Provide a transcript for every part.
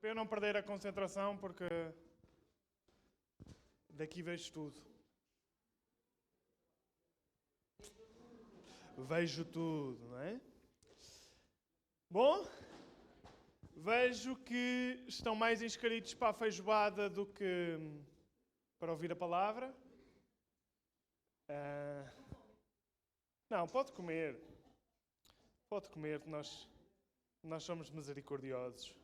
para eu não perder a concentração, porque daqui vejo tudo. Vejo tudo, não é? Bom, vejo que estão mais inscritos para a feijoada do que para ouvir a palavra. Não, pode comer. Pode comer, que nós somos misericordiosos.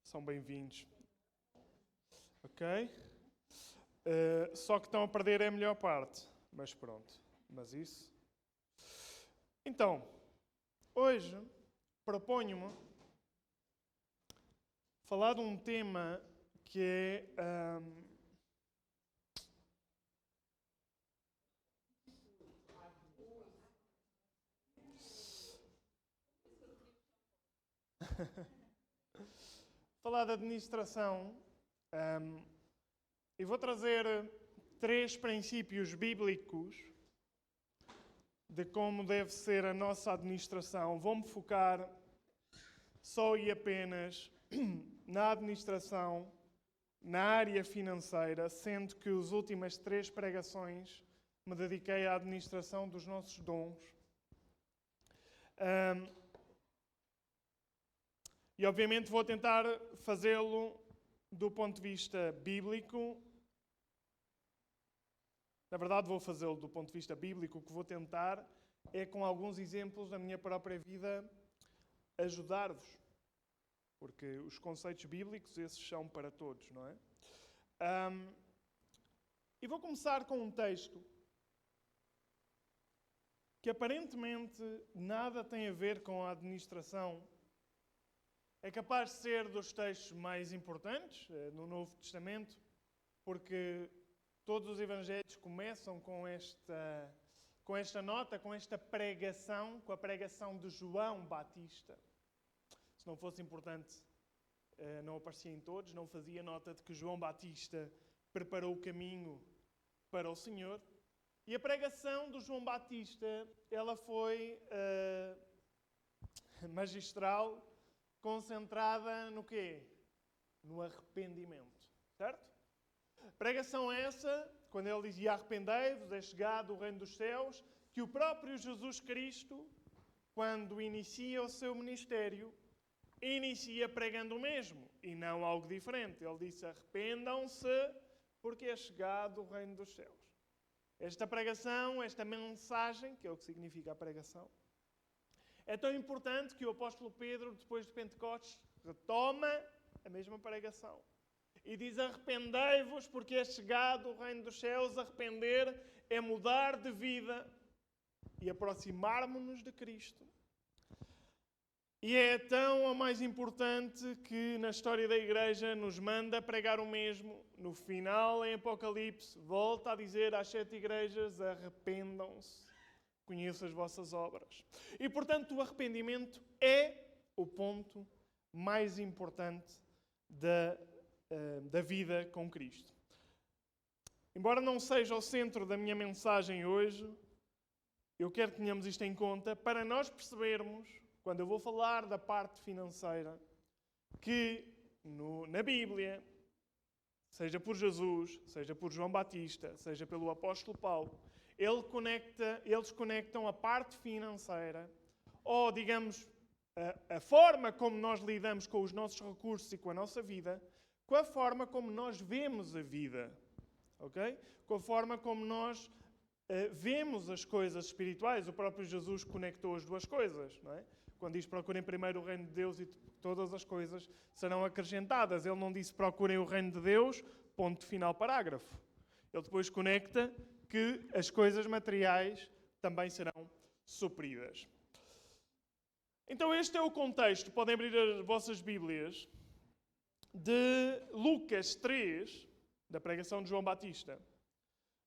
São bem-vindos. Ok? Só que estão a perder é a melhor parte. Mas pronto. Mas isso... Então, hoje proponho-me falar de um tema que é... falar de administração, e vou trazer 3 princípios bíblicos de como deve ser a nossa administração. Vou-me focar só e apenas na administração, na área financeira, sendo que as últimas 3 pregações me dediquei à administração dos nossos dons. E obviamente vou tentar fazê-lo do ponto de vista bíblico. Na verdade vou fazê-lo do ponto de vista bíblico. O que vou tentar é, com alguns exemplos da minha própria vida, ajudar-vos. Porque os conceitos bíblicos, esses são para todos, não é? E vou começar com um texto que aparentemente nada tem a ver com a administração. É capaz de ser dos textos mais importantes no Novo Testamento, porque todos os evangelhos começam com esta nota, com esta pregação, com a pregação de João Batista. Se não fosse importante, não aparecia em todos, não fazia nota de que João Batista preparou o caminho para o Senhor. E a pregação de João Batista, ela foi magistral, concentrada no quê? No arrependimento, certo? Pregação essa, quando ele dizia arrependei-vos, é chegado o reino dos céus, que o próprio Jesus Cristo, quando inicia o seu ministério, inicia pregando o mesmo, e não algo diferente. Ele disse, arrependam-se, porque é chegado o reino dos céus. Esta pregação, esta mensagem, que é o que significa a pregação, é tão importante que o apóstolo Pedro, depois de Pentecostes, retoma a mesma pregação. E diz, arrependei-vos porque é chegado o reino dos céus. Arrepender é mudar de vida e aproximar-nos de Cristo. E é tão ou mais importante que na história da Igreja nos manda pregar o mesmo. No final, em Apocalipse, volta a dizer às 7 igrejas, arrependam-se. Conheço as vossas obras. E, portanto, o arrependimento é o ponto mais importante da vida com Cristo. Embora não seja o centro da minha mensagem hoje, eu quero que tenhamos isto em conta para nós percebermos, quando eu vou falar da parte financeira, que na Bíblia, seja por Jesus, seja por João Batista, seja pelo apóstolo Paulo, eles conectam a parte financeira, ou digamos, a forma como nós lidamos com os nossos recursos e com a nossa vida, com a forma como nós vemos a vida, ok? Com a forma como nós vemos as coisas espirituais. O próprio Jesus conectou as duas coisas, não é? Quando diz procurem primeiro o reino de Deus e todas as coisas serão acrescentadas. Ele não disse procurem o reino de Deus, ponto final, parágrafo. Ele depois conecta que as coisas materiais também serão supridas. Então este é o contexto, podem abrir as vossas Bíblias, de Lucas 3, da pregação de João Batista.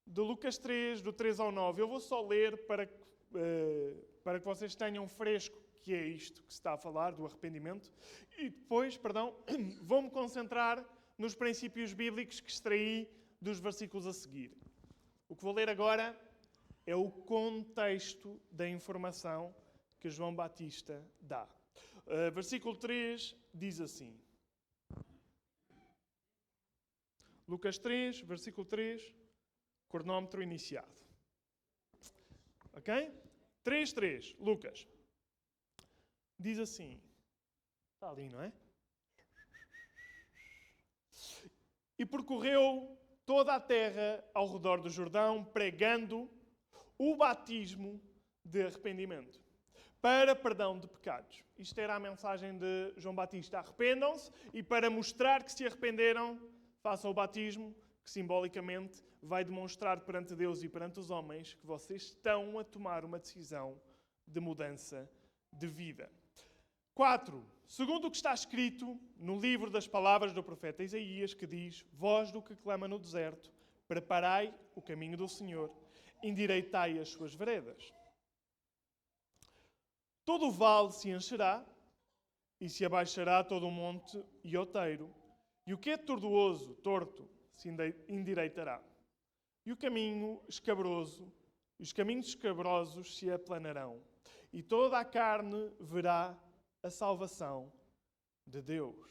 De Lucas 3, do 3 ao 9. Eu vou só ler para que vocês tenham fresco que é isto que se está a falar, do arrependimento. E depois, vou-me concentrar nos princípios bíblicos que extraí dos versículos a seguir. O que vou ler agora é o contexto da informação que João Batista dá. Versículo 3 diz assim. Lucas 3, versículo 3, cronómetro iniciado. Ok? 3:3, Lucas. Diz assim. Está ali, não é? E percorreu toda a terra ao redor do Jordão, pregando o batismo de arrependimento para perdão de pecados. Isto era a mensagem de João Batista. Arrependam-se e para mostrar que se arrependeram, façam o batismo, que simbolicamente vai demonstrar perante Deus e perante os homens que vocês estão a tomar uma decisão de mudança de vida. 4. Segundo o que está escrito no livro das palavras do profeta Isaías, que diz: Voz do que clama no deserto, preparai o caminho do Senhor, endireitai as suas veredas. Todo o vale se encherá, e se abaixará todo o monte e outeiro, e o que é tortuoso, torto, se endireitará. E o caminho escabroso, e os caminhos escabrosos se aplanarão, e toda a carne verá a salvação de Deus.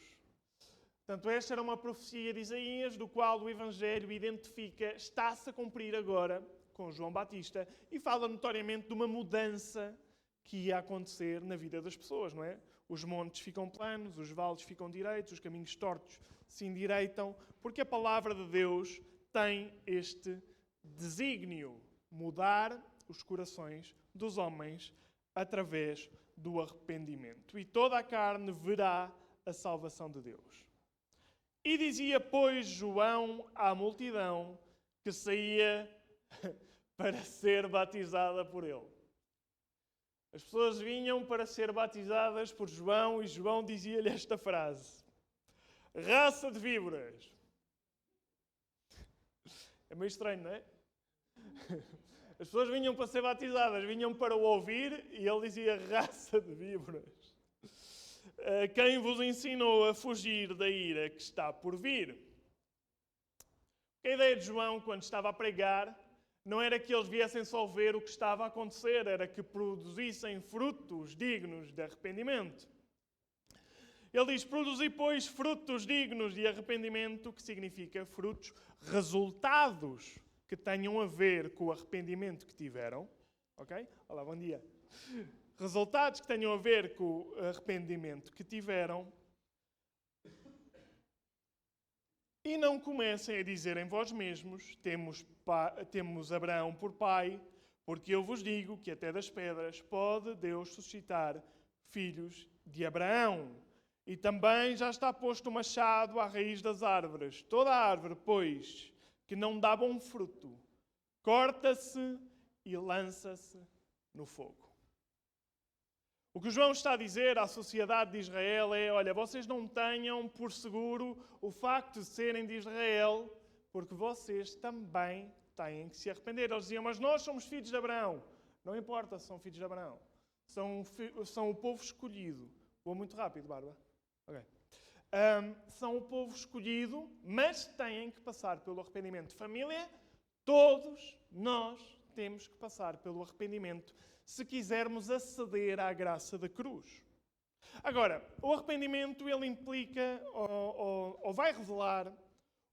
Portanto, esta era uma profecia de Isaías, do qual o Evangelho identifica, está-se a cumprir agora com João Batista, e fala notoriamente de uma mudança que ia acontecer na vida das pessoas, não é? Os montes ficam planos, os vales ficam direitos, os caminhos tortos se endireitam, porque a palavra de Deus tem este desígnio, mudar os corações dos homens através do arrependimento. E toda a carne verá a salvação de Deus. E dizia, pois, João à multidão que saía para ser batizada por ele. As pessoas vinham para ser batizadas por João e João dizia-lhe esta frase: raça de víboras. É meio estranho, não é? As pessoas vinham para ser batizadas, vinham para o ouvir e ele dizia: raça de víboras. Quem vos ensinou a fugir da ira que está por vir? A ideia de João, quando estava a pregar, não era que eles viessem só ver o que estava a acontecer, era que produzissem frutos dignos de arrependimento. Ele diz: produzi, pois, frutos dignos de arrependimento, que significa frutos, resultados que tenham a ver com o arrependimento que tiveram. Ok? Olá, bom dia. Resultados que tenham a ver com o arrependimento que tiveram. E não comecem a dizer em vós mesmos: temos Abraão por pai, porque eu vos digo que até das pedras pode Deus suscitar filhos de Abraão. E também já está posto o machado à raiz das árvores. Toda árvore, pois, que não dá bom fruto, corta-se e lança-se no fogo. O que João está a dizer à sociedade de Israel é: olha, vocês não tenham por seguro o facto de serem de Israel, porque vocês também têm que se arrepender. Eles diziam: mas nós somos filhos de Abraão. Não importa se são filhos de Abraão. São o povo escolhido. Vou muito rápido, Bárbara. Okay. São o povo escolhido, mas têm que passar pelo arrependimento. Família, todos nós temos que passar pelo arrependimento se quisermos aceder à graça da cruz. Agora, o arrependimento ele implica ou vai revelar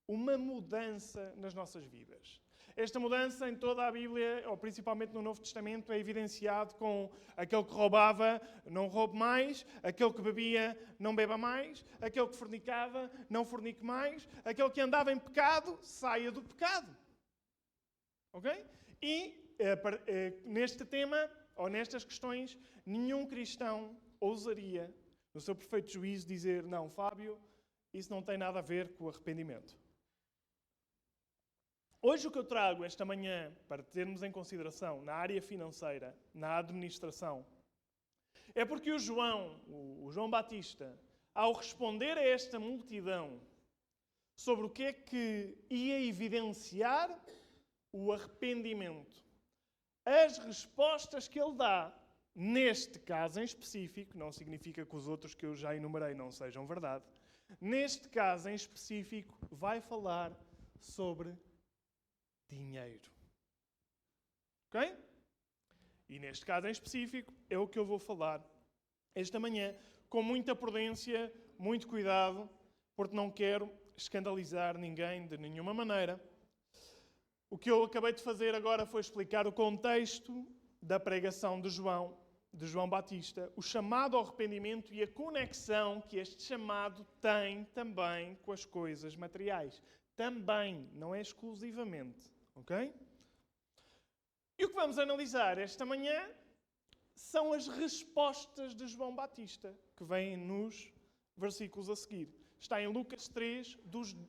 uma mudança nas nossas vidas. Esta mudança em toda a Bíblia, ou principalmente no Novo Testamento, é evidenciado com aquele que roubava, não roube mais, aquele que bebia, não beba mais, aquele que fornicava, não fornique mais, aquele que andava em pecado, saia do pecado. Ok? E neste tema, ou nestas questões, nenhum cristão ousaria, no seu perfeito juízo, dizer: não, Fábio, isso não tem nada a ver com o arrependimento. Hoje o que eu trago esta manhã, para termos em consideração na área financeira, na administração, é porque o João Batista, ao responder a esta multidão sobre o que é que ia evidenciar o arrependimento, as respostas que ele dá, neste caso em específico, não significa que os outros que eu já enumerei não sejam verdade, neste caso em específico, vai falar sobre dinheiro. Ok? E neste caso em específico, é o que eu vou falar esta manhã, com muita prudência, muito cuidado, porque não quero escandalizar ninguém de nenhuma maneira. O que eu acabei de fazer agora foi explicar o contexto da pregação de João Batista, o chamado ao arrependimento e a conexão que este chamado tem também com as coisas materiais. Também, não é exclusivamente, ok? E o que vamos analisar esta manhã são as respostas de João Batista, que vêm nos versículos a seguir. Está em Lucas 3,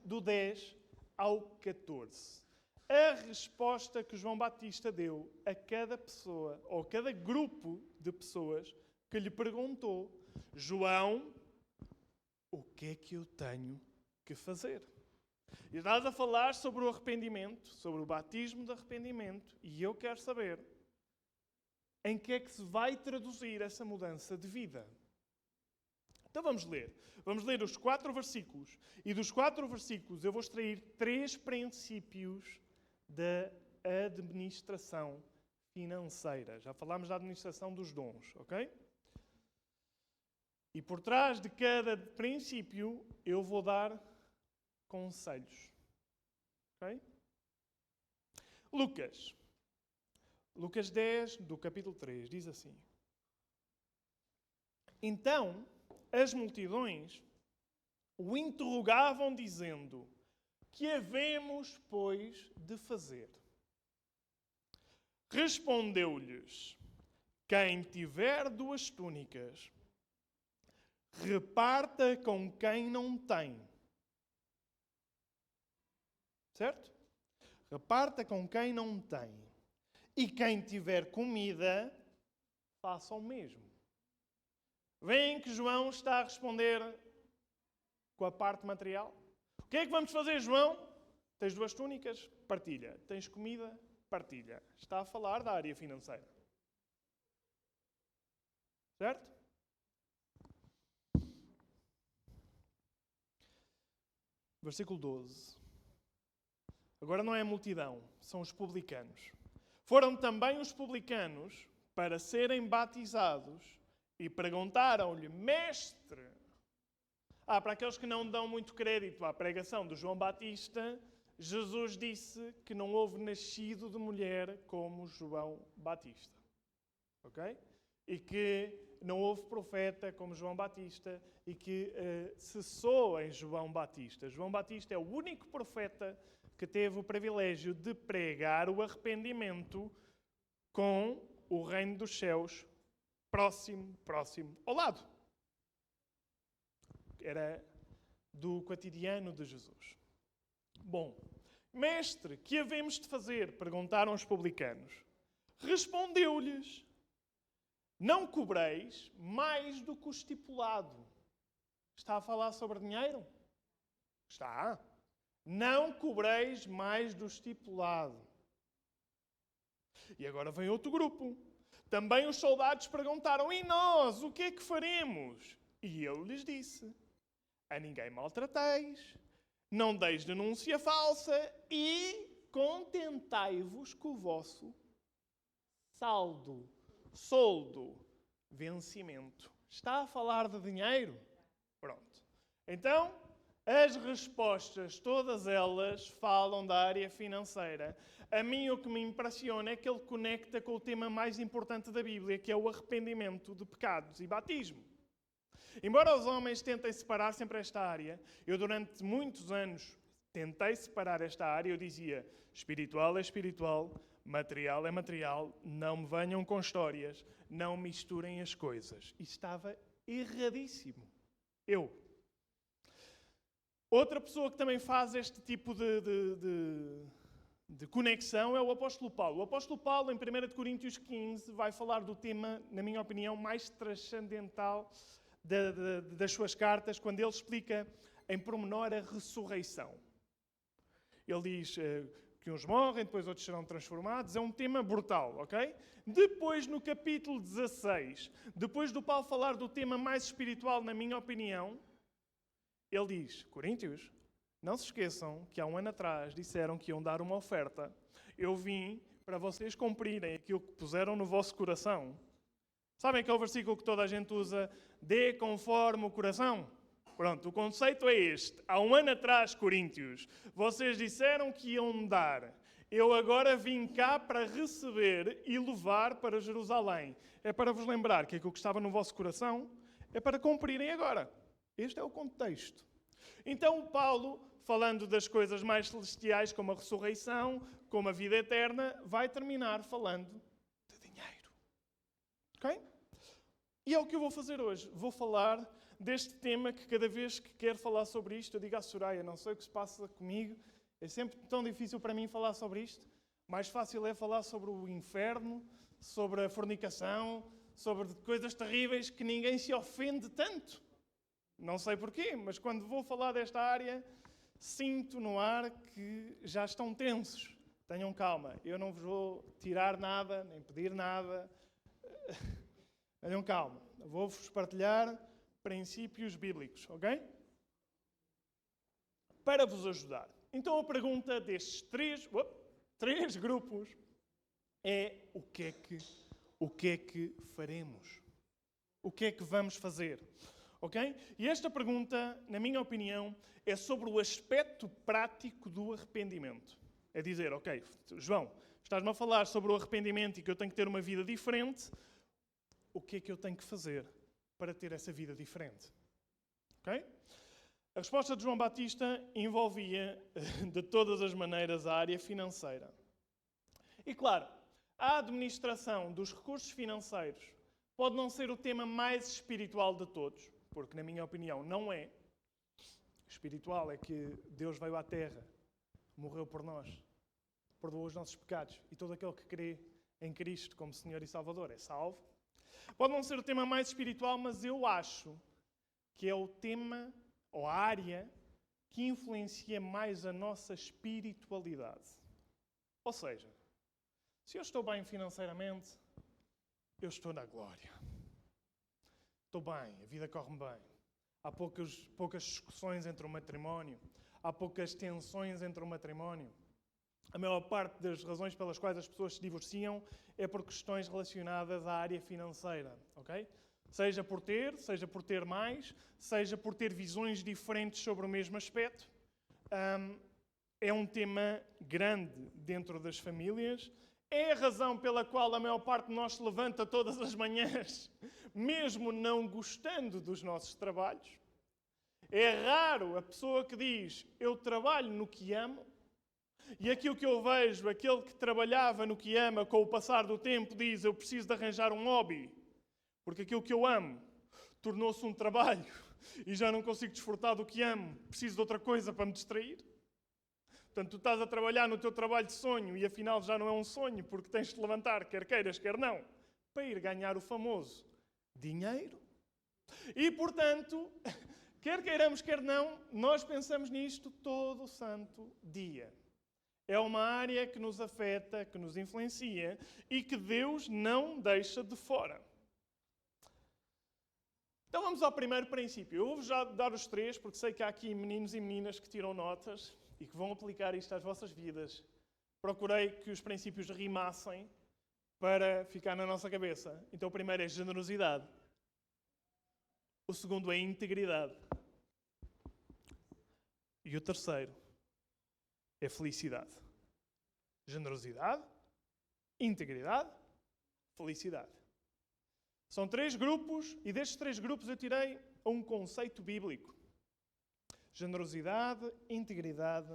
do 10 ao 14. A resposta que João Batista deu a cada pessoa, ou a cada grupo de pessoas que lhe perguntou: João, o que é que eu tenho que fazer? E estás a falar sobre o arrependimento, sobre o batismo de arrependimento, e eu quero saber em que é que se vai traduzir essa mudança de vida. Então vamos ler. Vamos ler os 4 versículos. E dos 4 versículos eu vou extrair 3 princípios da administração financeira. Já falámos da administração dos dons, ok? E por trás de cada princípio eu vou dar conselhos. Ok? Lucas 10, do capítulo 3, diz assim: Então as multidões o interrogavam dizendo: que havemos, pois, de fazer? Respondeu-lhes: quem tiver 2 túnicas, reparta com quem não tem. Certo? Reparta com quem não tem. E quem tiver comida, faça o mesmo. Veem que João está a responder com a parte material? O que é que vamos fazer, João? Tens 2 túnicas? Partilha. Tens comida? Partilha. Está a falar da área financeira. Certo? Versículo 12. Agora não é a multidão, são os publicanos. Foram também os publicanos para serem batizados e perguntaram-lhe: Mestre! Para aqueles que não dão muito crédito à pregação de João Batista, Jesus disse que não houve nascido de mulher como João Batista. Ok? E que não houve profeta como João Batista e que cessou em João Batista. João Batista é o único profeta que teve o privilégio de pregar o arrependimento com o reino dos céus próximo ao lado. Era do cotidiano de Jesus. Bom, mestre, que havemos de fazer? Perguntaram os publicanos. Respondeu-lhes: não cobreis mais do que o estipulado. Está a falar sobre dinheiro? Está. Não cobreis mais do estipulado. E agora vem outro grupo. Também os soldados perguntaram: e nós, o que é que faremos? E ele lhes disse: a ninguém maltrateis, não deis denúncia falsa e contentai-vos com o vosso soldo, vencimento. Está a falar de dinheiro? Pronto. Então, as respostas, todas elas, falam da área financeira. A mim o que me impressiona é que ele conecta com o tema mais importante da Bíblia, que é o arrependimento de pecados e batismo. Embora os homens tentem separar sempre esta área, eu durante muitos anos tentei separar esta área. Eu dizia: espiritual é espiritual, material é material, não me venham com histórias, não misturem as coisas. E estava erradíssimo. Outra pessoa que também faz este tipo de conexão é o apóstolo Paulo. O apóstolo Paulo, em 1 Coríntios 15, vai falar do tema, na minha opinião, mais transcendental das suas cartas, quando ele explica em pormenor a ressurreição. Ele diz que uns morrem, depois outros serão transformados. É um tema brutal, ok? Depois, no capítulo 16, depois do Paulo falar do tema mais espiritual, na minha opinião, ele diz: Coríntios, não se esqueçam que há 1 ano atrás disseram que iam dar uma oferta. Eu vim para vocês cumprirem aquilo que puseram no vosso coração. Sabem aquele versículo que toda a gente usa? Dê conforme o coração. Pronto, o conceito é este. Há um ano atrás, Coríntios, vocês disseram que iam dar. Eu agora vim cá para receber e levar para Jerusalém. É para vos lembrar que aquilo que estava no vosso coração é para cumprirem agora. Este é o contexto. Então, Paulo, falando das coisas mais celestiais, como a ressurreição, como a vida eterna, vai terminar falando de dinheiro. Ok? E é o que eu vou fazer hoje. Vou falar deste tema que cada vez que quero falar sobre isto, eu digo à Soraya, não sei o que se passa comigo, é sempre tão difícil para mim falar sobre isto. Mais fácil é falar sobre o inferno, sobre a fornicação, sobre coisas terríveis que ninguém se ofende tanto. Não sei porquê, mas quando vou falar desta área, sinto no ar que já estão tensos. Tenham calma, eu não vos vou tirar nada, nem pedir nada. Tenham calma, vou-vos partilhar princípios bíblicos, ok? Para vos ajudar. Então a pergunta destes três grupos é o que é que faremos? O que é que vamos fazer? Ok? E esta pergunta, na minha opinião, é sobre o aspecto prático do arrependimento. É dizer, ok, João, estás-me a falar sobre o arrependimento e que eu tenho que ter uma vida diferente. O que é que eu tenho que fazer para ter essa vida diferente? Ok? A resposta de João Batista envolvia, de todas as maneiras, a área financeira. E claro, a administração dos recursos financeiros pode não ser o tema mais espiritual de todos, porque, na minha opinião, não é. Espiritual é que Deus veio à Terra, morreu por nós, perdoou os nossos pecados, e todo aquele que crê em Cristo como Senhor e Salvador é salvo. Pode não ser o tema mais espiritual, mas eu acho que é o tema ou a área que influencia mais a nossa espiritualidade. Ou seja, se eu estou bem financeiramente, eu estou na glória. Estou bem, a vida corre-me bem. Há poucas discussões entre o matrimónio, há poucas tensões entre o matrimónio. A maior parte das razões pelas quais as pessoas se divorciam é por questões relacionadas à área financeira, ok? Seja por ter mais, seja por ter visões diferentes sobre o mesmo aspecto. É um tema grande dentro das famílias. É a razão pela qual a maior parte de nós se levanta todas as manhãs, mesmo não gostando dos nossos trabalhos. É raro a pessoa que diz, eu trabalho no que amo, e aquilo que eu vejo, aquele que trabalhava no que ama, com o passar do tempo, diz, eu preciso de arranjar um hobby, porque aquilo que eu amo tornou-se um trabalho, e já não consigo desfrutar do que amo, preciso de outra coisa para me distrair. Portanto, tu estás a trabalhar no teu trabalho de sonho e afinal já não é um sonho porque tens de te levantar, quer queiras, quer não, para ir ganhar o famoso dinheiro. E, portanto, quer queiramos, quer não, nós pensamos nisto todo o santo dia. É uma área que nos afeta, que nos influencia e que Deus não deixa de fora. Então vamos ao primeiro princípio. Eu vou já dar os três, porque sei que há aqui meninos e meninas que tiram notas e que vão aplicar isto às vossas vidas. Procurei que os princípios rimassem para ficar na nossa cabeça. Então o primeiro é generosidade. O segundo é integridade. E o terceiro é felicidade. Generosidade, integridade, felicidade. São três grupos e destes três grupos eu tirei um conceito bíblico. Generosidade, integridade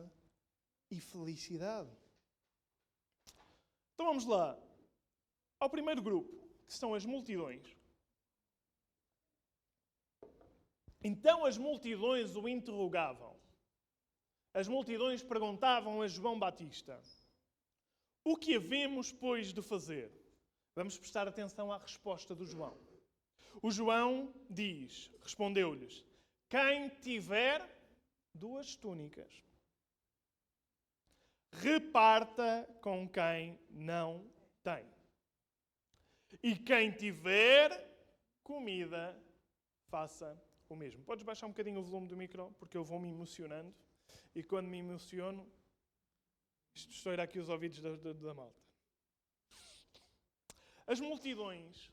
e felicidade. Então vamos lá. Ao primeiro grupo, que são as multidões. Então as multidões o interrogavam. As multidões perguntavam a João Batista: o que havemos, pois, de fazer? Vamos prestar atenção à resposta do João. O João diz, respondeu-lhes, quem tiver 2 túnicas, reparta com quem não tem. E quem tiver comida, faça o mesmo. Podes baixar um bocadinho o volume do micro, porque eu vou me emocionando. E quando me emociono, isto estoura aqui os ouvidos da malta. As multidões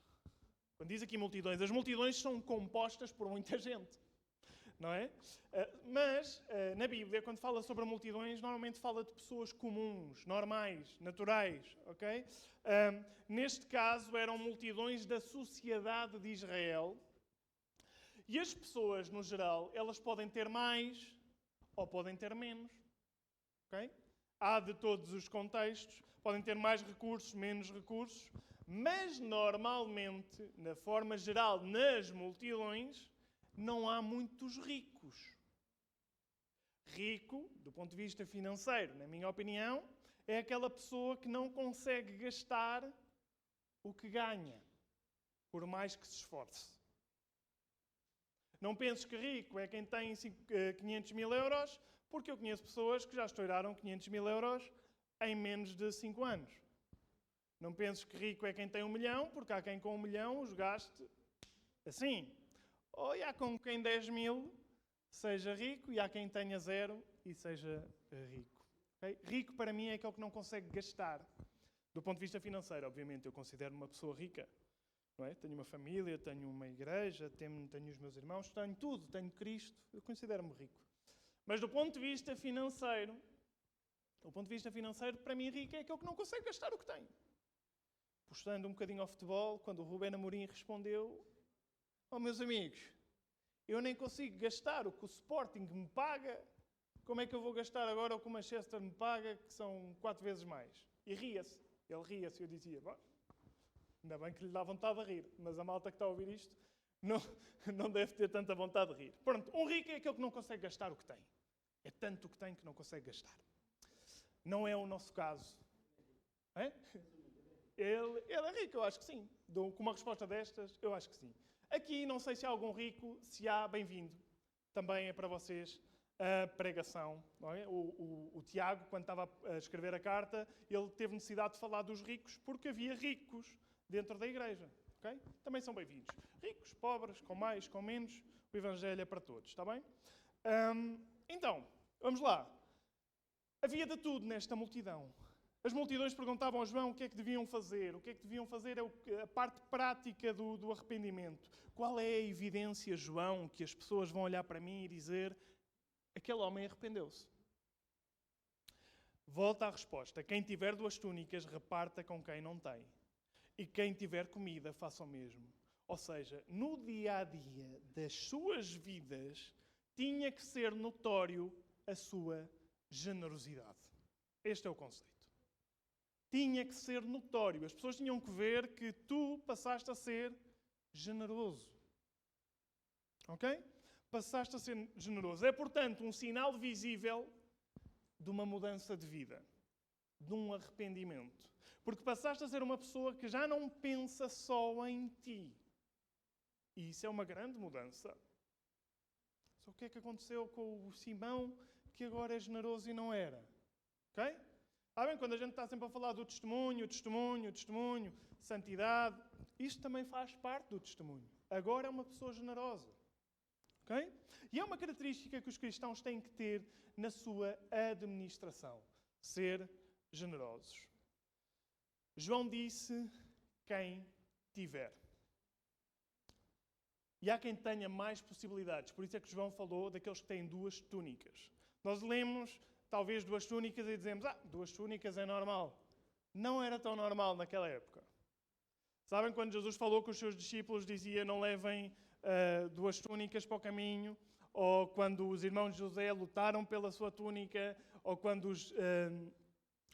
Quando diz aqui multidões, as multidões são compostas por muita gente, não é? Mas na Bíblia, quando fala sobre multidões, normalmente fala de pessoas comuns, normais, naturais, ok? Neste caso, eram multidões da sociedade de Israel. E as pessoas, no geral, elas podem ter mais ou podem ter menos, ok? Há de todos os contextos, podem ter mais recursos, menos recursos, mas normalmente, na forma geral, nas multidões, não há muitos ricos. Rico, do ponto de vista financeiro, na minha opinião, é aquela pessoa que não consegue gastar o que ganha, por mais que se esforce. Não penses que rico é quem tem 500 mil euros, porque eu conheço pessoas que já estouraram 500 mil euros em menos de 5 anos. Não penses que rico é quem tem 1 milhão, porque há quem com 1 milhão os gaste assim. Ou há com quem 10 mil seja rico e há quem tenha 0 e seja rico. Okay? Rico para mim é aquele que não consegue gastar. Do ponto de vista financeiro, obviamente, eu considero-me uma pessoa rica. Não é? Tenho uma família, tenho uma igreja, tenho os meus irmãos, tenho tudo, tenho Cristo, eu considero-me rico. Mas do ponto de vista financeiro, para mim rico é aquele que não consegue gastar o que tem. Postando um bocadinho ao futebol, quando o Rubén Amorim respondeu, meus amigos, eu nem consigo gastar o que o Sporting me paga, como é que eu vou gastar agora o que o Manchester me paga, que são 4 vezes mais? E ria-se, ele ria-se, eu dizia, ainda bem que lhe dá vontade de rir, mas a malta que está a ouvir isto não deve ter tanta vontade de rir. Pronto, um rico é aquele que não consegue gastar o que tem. É tanto o que tem que não consegue gastar. Não é o nosso caso. É? Ele é rico, eu acho que sim. Com uma resposta destas, eu acho que sim. Aqui, não sei se há algum rico, se há, bem-vindo. Também é para vocês a pregação. Não é? O Tiago, quando estava a escrever a carta, ele teve necessidade de falar dos ricos, porque havia ricos dentro da igreja. Okay? Também são bem-vindos. Ricos, pobres, com mais, com menos, o Evangelho é para todos, está bem? Então, vamos lá. Havia de tudo nesta multidão. As multidões perguntavam a João o que é que deviam fazer. O que é que deviam fazer é a parte prática do arrependimento. Qual é a evidência, João, que as pessoas vão olhar para mim e dizer aquele homem arrependeu-se? Volta à resposta. Quem tiver 2 túnicas, reparta com quem não tem. E quem tiver comida, faça o mesmo. Ou seja, no dia-a-dia das suas vidas, tinha que ser notório a sua generosidade. Este é o conceito. Tinha que ser notório. As pessoas tinham que ver que tu passaste a ser generoso. Ok? Passaste a ser generoso. É, portanto, um sinal visível de uma mudança de vida. De um arrependimento. Porque passaste a ser uma pessoa que já não pensa só em ti. E isso é uma grande mudança. Só o que é que aconteceu com o Simão, que agora é generoso e não era? Ok? Sabem, quando a gente está sempre a falar do testemunho, santidade, isto também faz parte do testemunho. Agora é uma pessoa generosa. Ok? E é uma característica que os cristãos têm que ter na sua administração. Ser generosos. João disse quem tiver. E há quem tenha mais possibilidades. Por isso é que João falou daqueles que têm 2 túnicas. Nós lemos talvez 2 túnicas e dizemos, 2 túnicas é normal. Não era tão normal naquela época. Sabem quando Jesus falou com os seus discípulos, dizia não levem 2 túnicas para o caminho, ou quando os irmãos de José lutaram pela sua túnica, ou quando os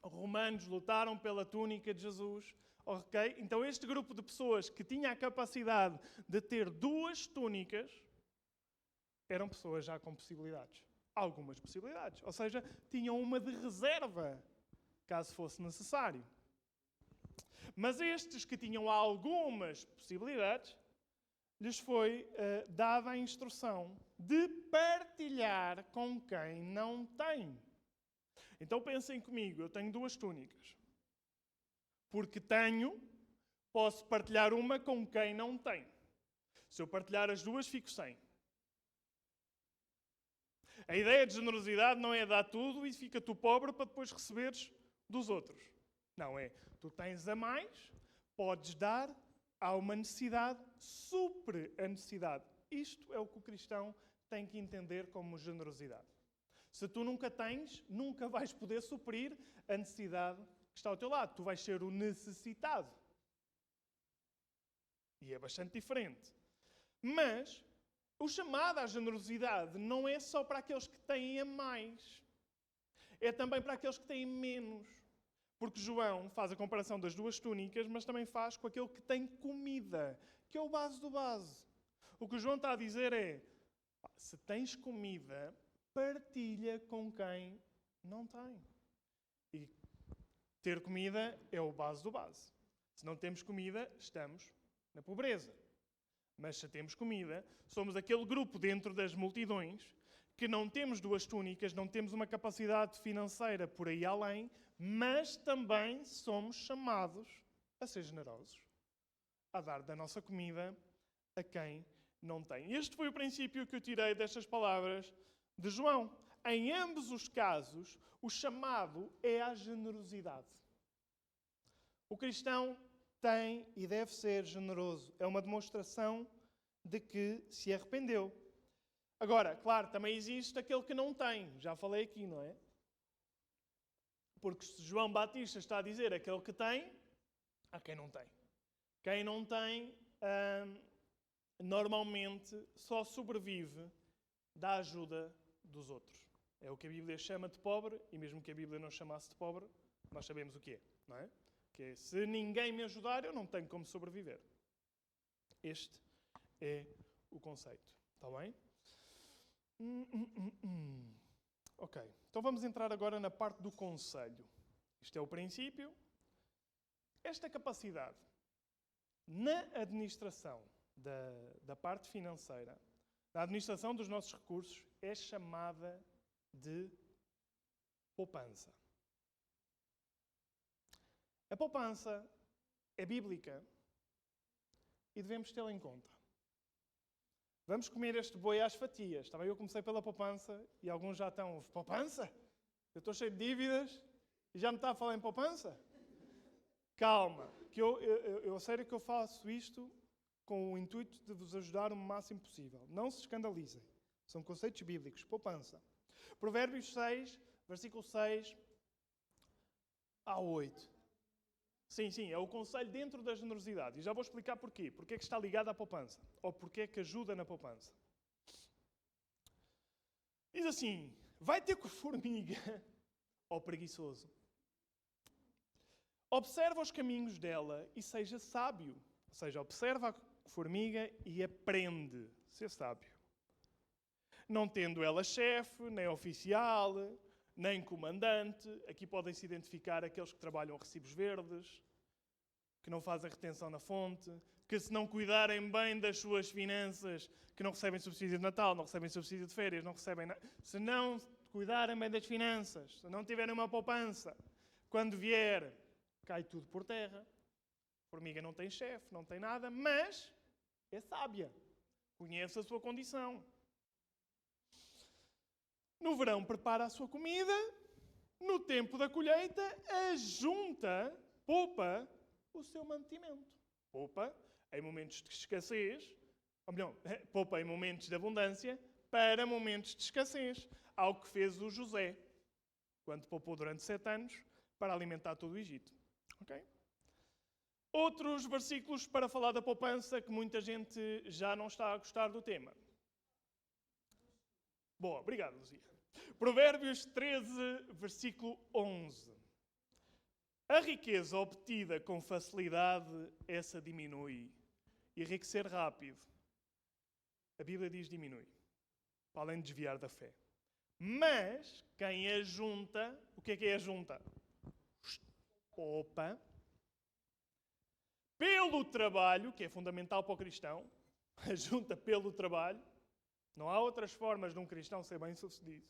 romanos lutaram pela túnica de Jesus. Okay? Então este grupo de pessoas que tinha a capacidade de ter 2 túnicas, eram pessoas já com possibilidades. Algumas possibilidades. Ou seja, tinham uma de reserva, caso fosse necessário. Mas estes que tinham algumas possibilidades, lhes foi dada a instrução de partilhar com quem não tem. Então pensem comigo, eu tenho 2 túnicas. Porque posso partilhar uma com quem não tem. Se eu partilhar as 2, fico sem. A ideia de generosidade não é dar tudo e fica tu pobre para depois receberes dos outros. Não, tu tens a mais, podes dar há uma necessidade, supre a necessidade. Isto é o que o cristão tem que entender como generosidade. Se tu nunca tens, nunca vais poder suprir a necessidade que está ao teu lado. Tu vais ser o necessitado. E é bastante diferente. Mas o chamado à generosidade não é só para aqueles que têm a mais. É também para aqueles que têm menos. Porque João faz a comparação das duas túnicas, mas também faz com aquele que tem comida, que é o base do base. O que o João está a dizer é, se tens comida, partilha com quem não tem. E ter comida é o base do base. Se não temos comida, estamos na pobreza. Mas se temos comida, somos aquele grupo dentro das multidões que não temos duas túnicas, não temos uma capacidade financeira por aí além, mas também somos chamados a ser generosos, a dar da nossa comida a quem não tem. Este foi o princípio que eu tirei destas palavras de João. Em ambos os casos, o chamado é à generosidade. O cristão tem e deve ser generoso. É uma demonstração de que se arrependeu. Agora, claro, também existe aquele que não tem. Já falei aqui, não é? Porque se João Batista está a dizer aquele que tem, há quem não tem. Quem não tem, normalmente só sobrevive da ajuda dos outros. É o que a Bíblia chama de pobre, e mesmo que a Bíblia não chamasse de pobre, nós sabemos o que é, não é? Que é, se ninguém me ajudar, eu não tenho como sobreviver. Este é o conceito. Está bem? Ok. Então vamos entrar agora na parte do conselho. Isto é o princípio. Esta capacidade na administração da parte financeira, na administração dos nossos recursos, é chamada de poupança. A poupança é bíblica e devemos tê-la em conta. Vamos comer este boi às fatias. Também eu comecei pela poupança e alguns já estão... Poupança? Eu estou cheio de dívidas e já me está a falar em poupança? Calma, que eu sério que eu faço isto com o intuito de vos ajudar o máximo possível. Não se escandalizem. São conceitos bíblicos. Poupança. Provérbios 6, versículo 6 a 8. Sim, é o conselho dentro da generosidade. E já vou explicar porquê. Porquê é que está ligado à poupança. Ou porquê é que ajuda na poupança. Diz assim, vai ter com a formiga, ó preguiçoso. Observa os caminhos dela e seja sábio. Ou seja, observa a formiga e aprende a ser sábio. Não tendo ela chefe, nem oficial, nem comandante. Aqui podem-se identificar aqueles que trabalham a recibos verdes, que não fazem retenção na fonte, que se não cuidarem bem das suas finanças, que não recebem subsídio de Natal, não recebem subsídio de férias, não recebem nada. Se não cuidarem bem das finanças, se não tiverem uma poupança, quando vier, cai tudo por terra. A formiga não tem chefe, não tem nada, mas é sábia. Conhece a sua condição. No verão prepara a sua comida, no tempo da colheita ajunta, poupa o seu mantimento. Poupa em momentos de escassez, ou melhor, poupa em momentos de abundância para momentos de escassez. Algo que fez o José, quando poupou durante 7 anos para alimentar todo o Egito. Okay? Outros versículos para falar da poupança que muita gente já não está a gostar do tema. Boa, obrigado, Luzia. Provérbios 13, versículo 11. A riqueza obtida com facilidade, essa diminui. E enriquecer rápido, a Bíblia diz diminui, para além de desviar da fé. Mas quem ajunta, o que é ajunta? Poupa. Pelo trabalho, que é fundamental para o cristão, ajunta pelo trabalho. Não há outras formas de um cristão ser bem-sucedido.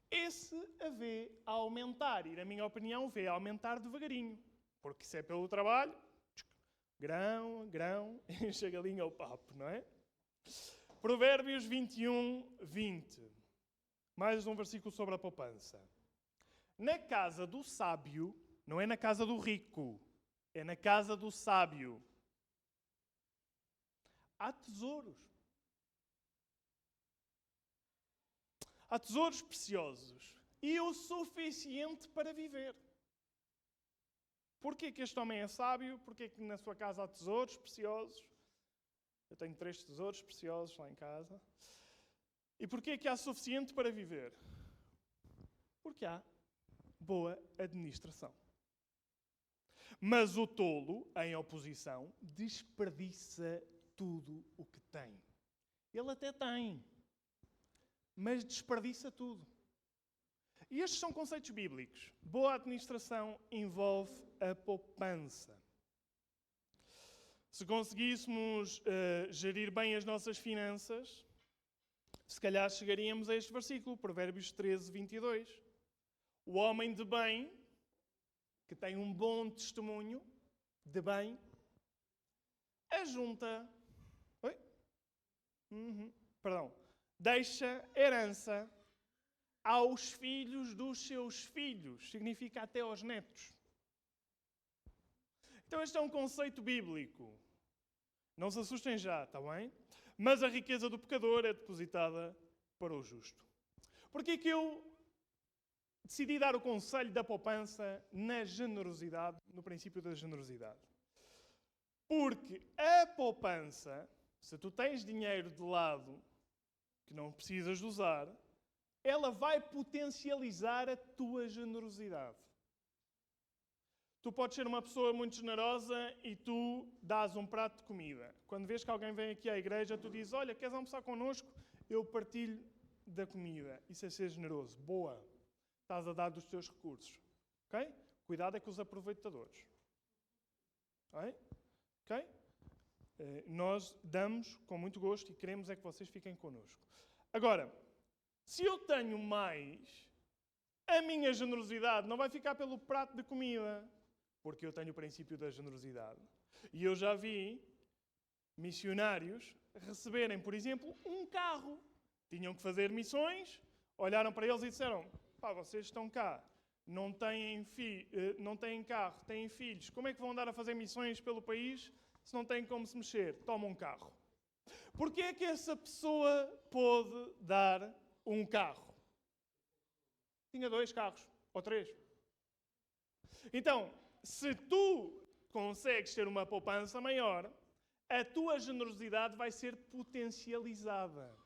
Esse a vê a aumentar, e na minha opinião vê a aumentar devagarinho. Porque se é pelo trabalho, grão, enche a galinha ao papo, não é? Provérbios 21, 20. Mais um versículo sobre a poupança. Na casa do sábio, não é na casa do rico, é na casa do sábio. há tesouros. Há tesouros preciosos e o suficiente para viver. Porquê que este homem é sábio? Porquê que na sua casa há tesouros preciosos? Eu tenho 3 tesouros preciosos lá em casa. E porquê que há suficiente para viver? Porque há boa administração. Mas o tolo, em oposição, desperdiça tudo o que tem. Ele até tem, mas desperdiça tudo. E estes são conceitos bíblicos. Boa administração envolve a poupança. Se conseguíssemos gerir bem as nossas finanças, se calhar chegaríamos a este versículo, Provérbios 13, 22. O homem de bem, que tem um bom testemunho de bem, ajunta, deixa herança aos filhos dos seus filhos. Significa até aos netos. Então este é um conceito bíblico. Não se assustem já, está bem? Mas a riqueza do pecador é depositada para o justo. Porquê que eu decidi dar o conselho da poupança na generosidade, no princípio da generosidade? Porque a poupança, se tu tens dinheiro de lado que não precisas de usar, ela vai potencializar a tua generosidade. Tu podes ser uma pessoa muito generosa e tu dás um prato de comida. Quando vês que alguém vem aqui à igreja, tu dizes, olha, queres almoçar connosco? Eu partilho da comida. Isso é ser generoso. Boa. Estás a dar dos teus recursos. Ok? Cuidado é com os aproveitadores. Ok? Nós damos com muito gosto e queremos é que vocês fiquem connosco. Agora, se eu tenho mais, a minha generosidade não vai ficar pelo prato de comida, porque eu tenho o princípio da generosidade. E eu já vi missionários receberem, por exemplo, um carro. Tinham que fazer missões, olharam para eles e disseram, vocês estão cá, não têm carro, têm filhos, como é que vão andar a fazer missões pelo país se não têm como se mexer? Toma um carro. Porquê é que essa pessoa pôde dar um carro? Tinha 2 carros, ou 3. Então, se tu consegues ter uma poupança maior, a tua generosidade vai ser potencializada.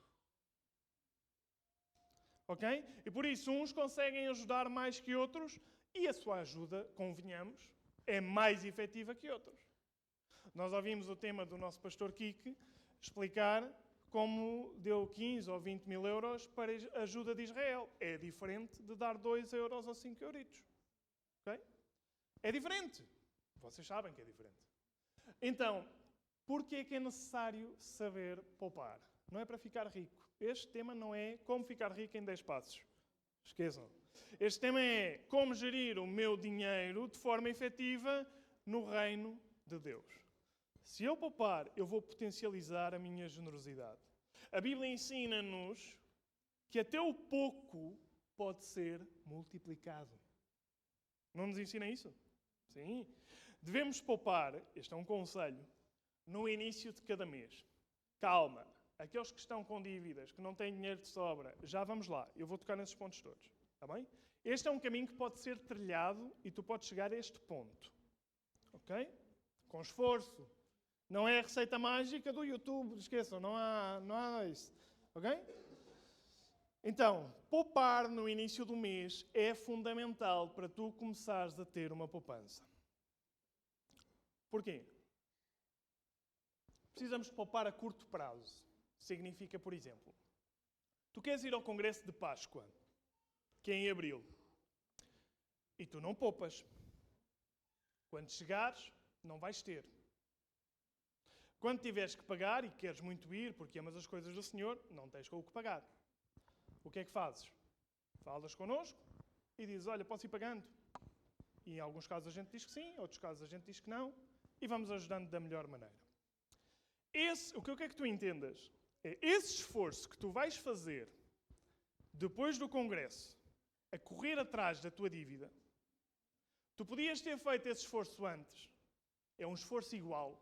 Ok? E por isso, uns conseguem ajudar mais que outros e a sua ajuda, convenhamos, é mais efetiva que outros. Nós ouvimos o tema do nosso pastor Kike explicar como deu 15 ou 20 mil euros para a ajuda de Israel. É diferente de dar 2 euros ou 5 euritos. Ok? É diferente. Vocês sabem que é diferente. Então, porquê é que é necessário saber poupar? Não é para ficar rico. Este tema não é como ficar rico em 10 passos. Esqueçam. Este tema é como gerir o meu dinheiro de forma efetiva no reino de Deus. Se eu poupar, eu vou potencializar a minha generosidade. A Bíblia ensina-nos que até o pouco pode ser multiplicado. Não nos ensina isso? Sim. Devemos poupar, este é um conselho, no início de cada mês. Calma. Aqueles que estão com dívidas, que não têm dinheiro de sobra, já vamos lá. Eu vou tocar nesses pontos todos. Está bem? Este é um caminho que pode ser trilhado e tu podes chegar a este ponto. Ok? Com esforço. Não é a receita mágica do YouTube. Esqueçam, não há isso. Ok? Então, poupar no início do mês é fundamental para tu começares a ter uma poupança. Porquê? Precisamos poupar a curto prazo. Significa, por exemplo, tu queres ir ao Congresso de Páscoa, que é em abril, e tu não poupas. Quando chegares, não vais ter. Quando tiveres que pagar e queres muito ir porque amas as coisas do Senhor, não tens com o que pagar. O que é que fazes? Falas connosco e dizes, olha, posso ir pagando? E em alguns casos a gente diz que sim, em outros casos a gente diz que não, e vamos ajudando da melhor maneira. O que eu quero que tu entendas é esse esforço que tu vais fazer depois do Congresso a correr atrás da tua dívida. Tu podias ter feito esse esforço antes. É um esforço igual.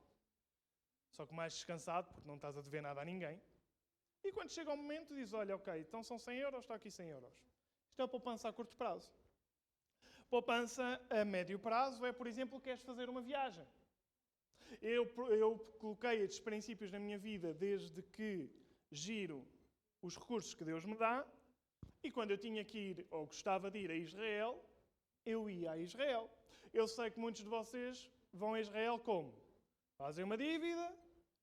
só que mais descansado, porque não estás a dever nada a ninguém. E quando chega o momento, dizes, olha, ok, então são 100 euros, está aqui 100 euros. Isto é a poupança a curto prazo. Poupança a médio prazo é, por exemplo, queres fazer uma viagem. Eu coloquei estes princípios na minha vida desde que giro os recursos que Deus me dá, e quando eu tinha que ir, ou gostava de ir a Israel, eu ia a Israel. Eu sei que muitos de vocês vão a Israel como? Fazem uma dívida,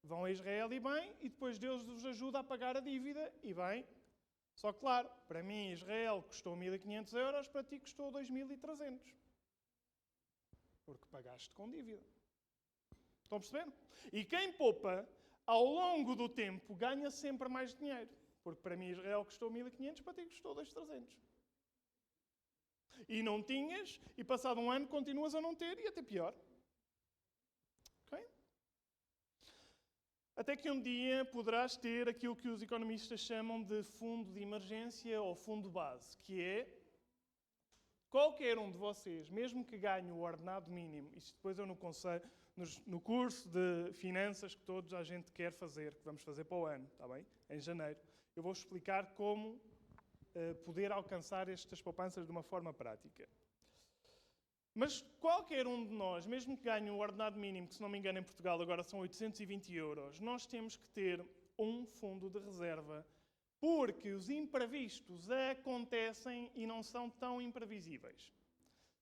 vão a Israel e bem, e depois Deus vos ajuda a pagar a dívida e bem. Só que, claro, para mim Israel custou 1.500 euros, para ti custou 2.300. Porque pagaste com dívida. Estão a perceber? E quem poupa, ao longo do tempo, ganha sempre mais dinheiro. Porque para mim Israel custou 1.500, para ti custou 2.300. E não tinhas, e passado um ano continuas a não ter, e até pior. Ok? Até que um dia poderás ter aquilo que os economistas chamam de fundo de emergência ou fundo base, que é qualquer um de vocês, mesmo que ganhe o ordenado mínimo, isto depois eu no curso de finanças que todos a gente quer fazer, que vamos fazer para o ano, está bem? Em janeiro, eu vou explicar como poder alcançar estas poupanças de uma forma prática. Mas qualquer um de nós, mesmo que ganhe o ordenado mínimo, que se não me engano em Portugal agora são 820 euros, nós temos que ter um fundo de reserva, porque os imprevistos acontecem e não são tão imprevisíveis.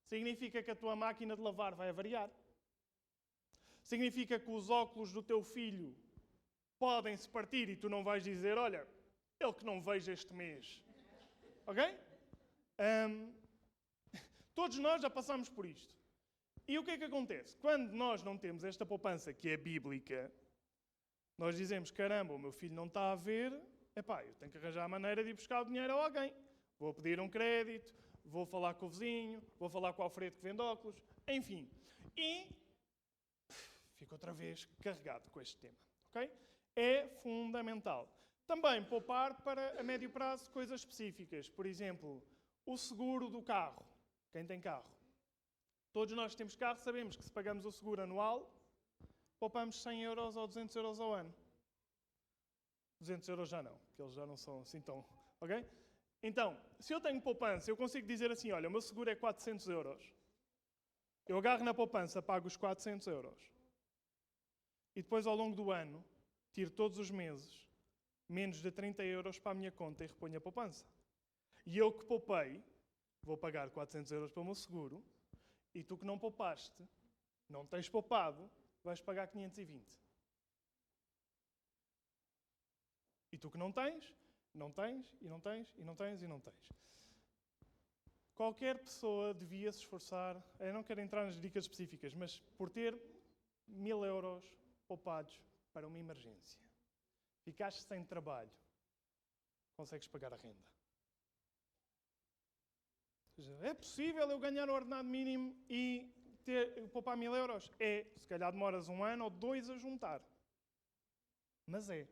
Significa que a tua máquina de lavar vai avariar. Significa que os óculos do teu filho podem se partir e tu não vais dizer, olha, ele que não vejo este mês. Ok? Todos nós já passamos por isto. E o que é que acontece? Quando nós não temos esta poupança que é bíblica, nós dizemos, caramba, o meu filho não está a ver, epá, eu tenho que arranjar a maneira de ir buscar o dinheiro a alguém. Vou pedir um crédito, vou falar com o vizinho, vou falar com o Alfredo que vende óculos, enfim. E fico outra vez carregado com este tema. Ok? É fundamental. Também poupar para a médio prazo coisas específicas. Por exemplo, o seguro do carro. Quem tem carro? Todos nós que temos carro sabemos que se pagamos o seguro anual, poupamos 100 euros ou 200 euros ao ano. 200 euros já não, porque eles já não são assim tão... Ok? Então, se eu tenho poupança, eu consigo dizer assim, olha, o meu seguro é 400 euros. Eu agarro na poupança, pago os 400 euros. E depois, ao longo do ano, tiro todos os meses menos de 30 euros para a minha conta e reponho a poupança. E eu que poupei, vou pagar 400 euros pelo meu seguro, e tu que não poupaste, não tens poupado, vais pagar 520. E tu que não tens, não tens, e não tens, e não tens, e não tens. Qualquer pessoa devia se esforçar, eu não quero entrar nas dicas específicas, mas por ter 1.000 euros poupados para uma emergência. Ficaste sem trabalho, consegues pagar a renda. É possível eu ganhar o ordenado mínimo e poupar 1.000 euros? É. Se calhar demoras 1 ano ou 2 a juntar. Mas é.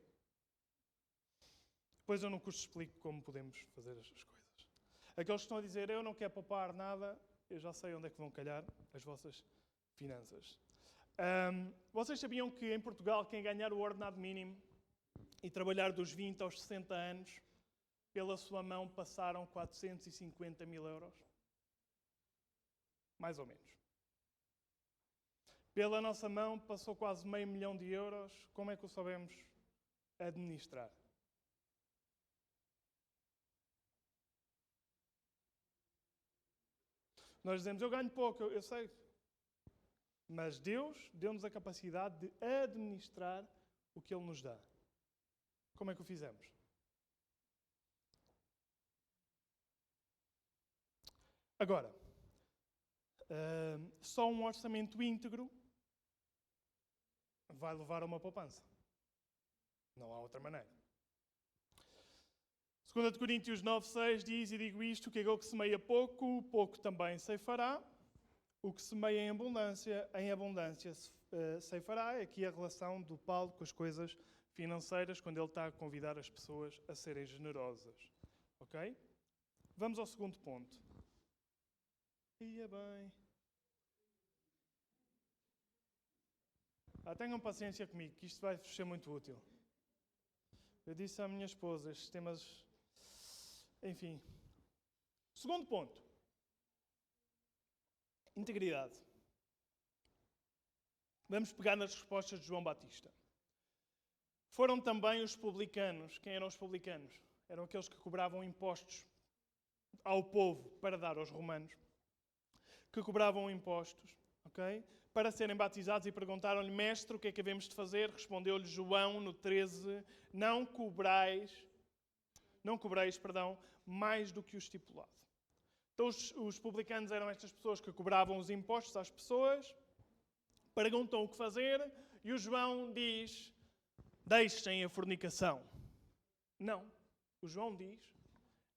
Depois eu no curso explico como podemos fazer estas coisas. Aqueles que estão a dizer, eu não quero poupar nada, eu já sei onde é que vão calhar as vossas finanças. Vocês sabiam que em Portugal quem ganhar o ordenado mínimo e trabalhar dos 20 aos 60 anos, pela sua mão passaram 450.000 euros? Mais ou menos. Pela nossa mão passou quase $500 000. Como é que o sabemos administrar? Nós dizemos, eu ganho pouco, eu sei. Mas Deus deu-nos a capacidade de administrar o que Ele nos dá. Como é que o fizemos? Agora, só um orçamento íntegro vai levar a uma poupança. Não há outra maneira. 2 Coríntios 9,6 diz, e digo isto, que aquele que semeia pouco, pouco também ceifará. O que semeia em abundância ceifará. É aqui a relação do Paulo com as coisas financeiras, quando ele está a convidar as pessoas a serem generosas. Ok? Vamos ao segundo ponto. Ia bem. Tenham paciência comigo, que isto vai ser muito útil. Eu disse à minha esposa, estes temas... Enfim. Segundo ponto. Integridade. Vamos pegar nas respostas de João Batista. Foram também os publicanos. Quem eram os publicanos? Eram aqueles que cobravam impostos ao povo para dar aos romanos. Que cobravam impostos, ok? Para serem batizados e perguntaram-lhe, mestre, o que é que havemos de fazer? Respondeu-lhe João no 13, não cobreis, mais do que o estipulado. Então os publicanos eram estas pessoas que cobravam os impostos às pessoas, perguntam o que fazer e o João diz, deixem a fornicação. Não. O João diz,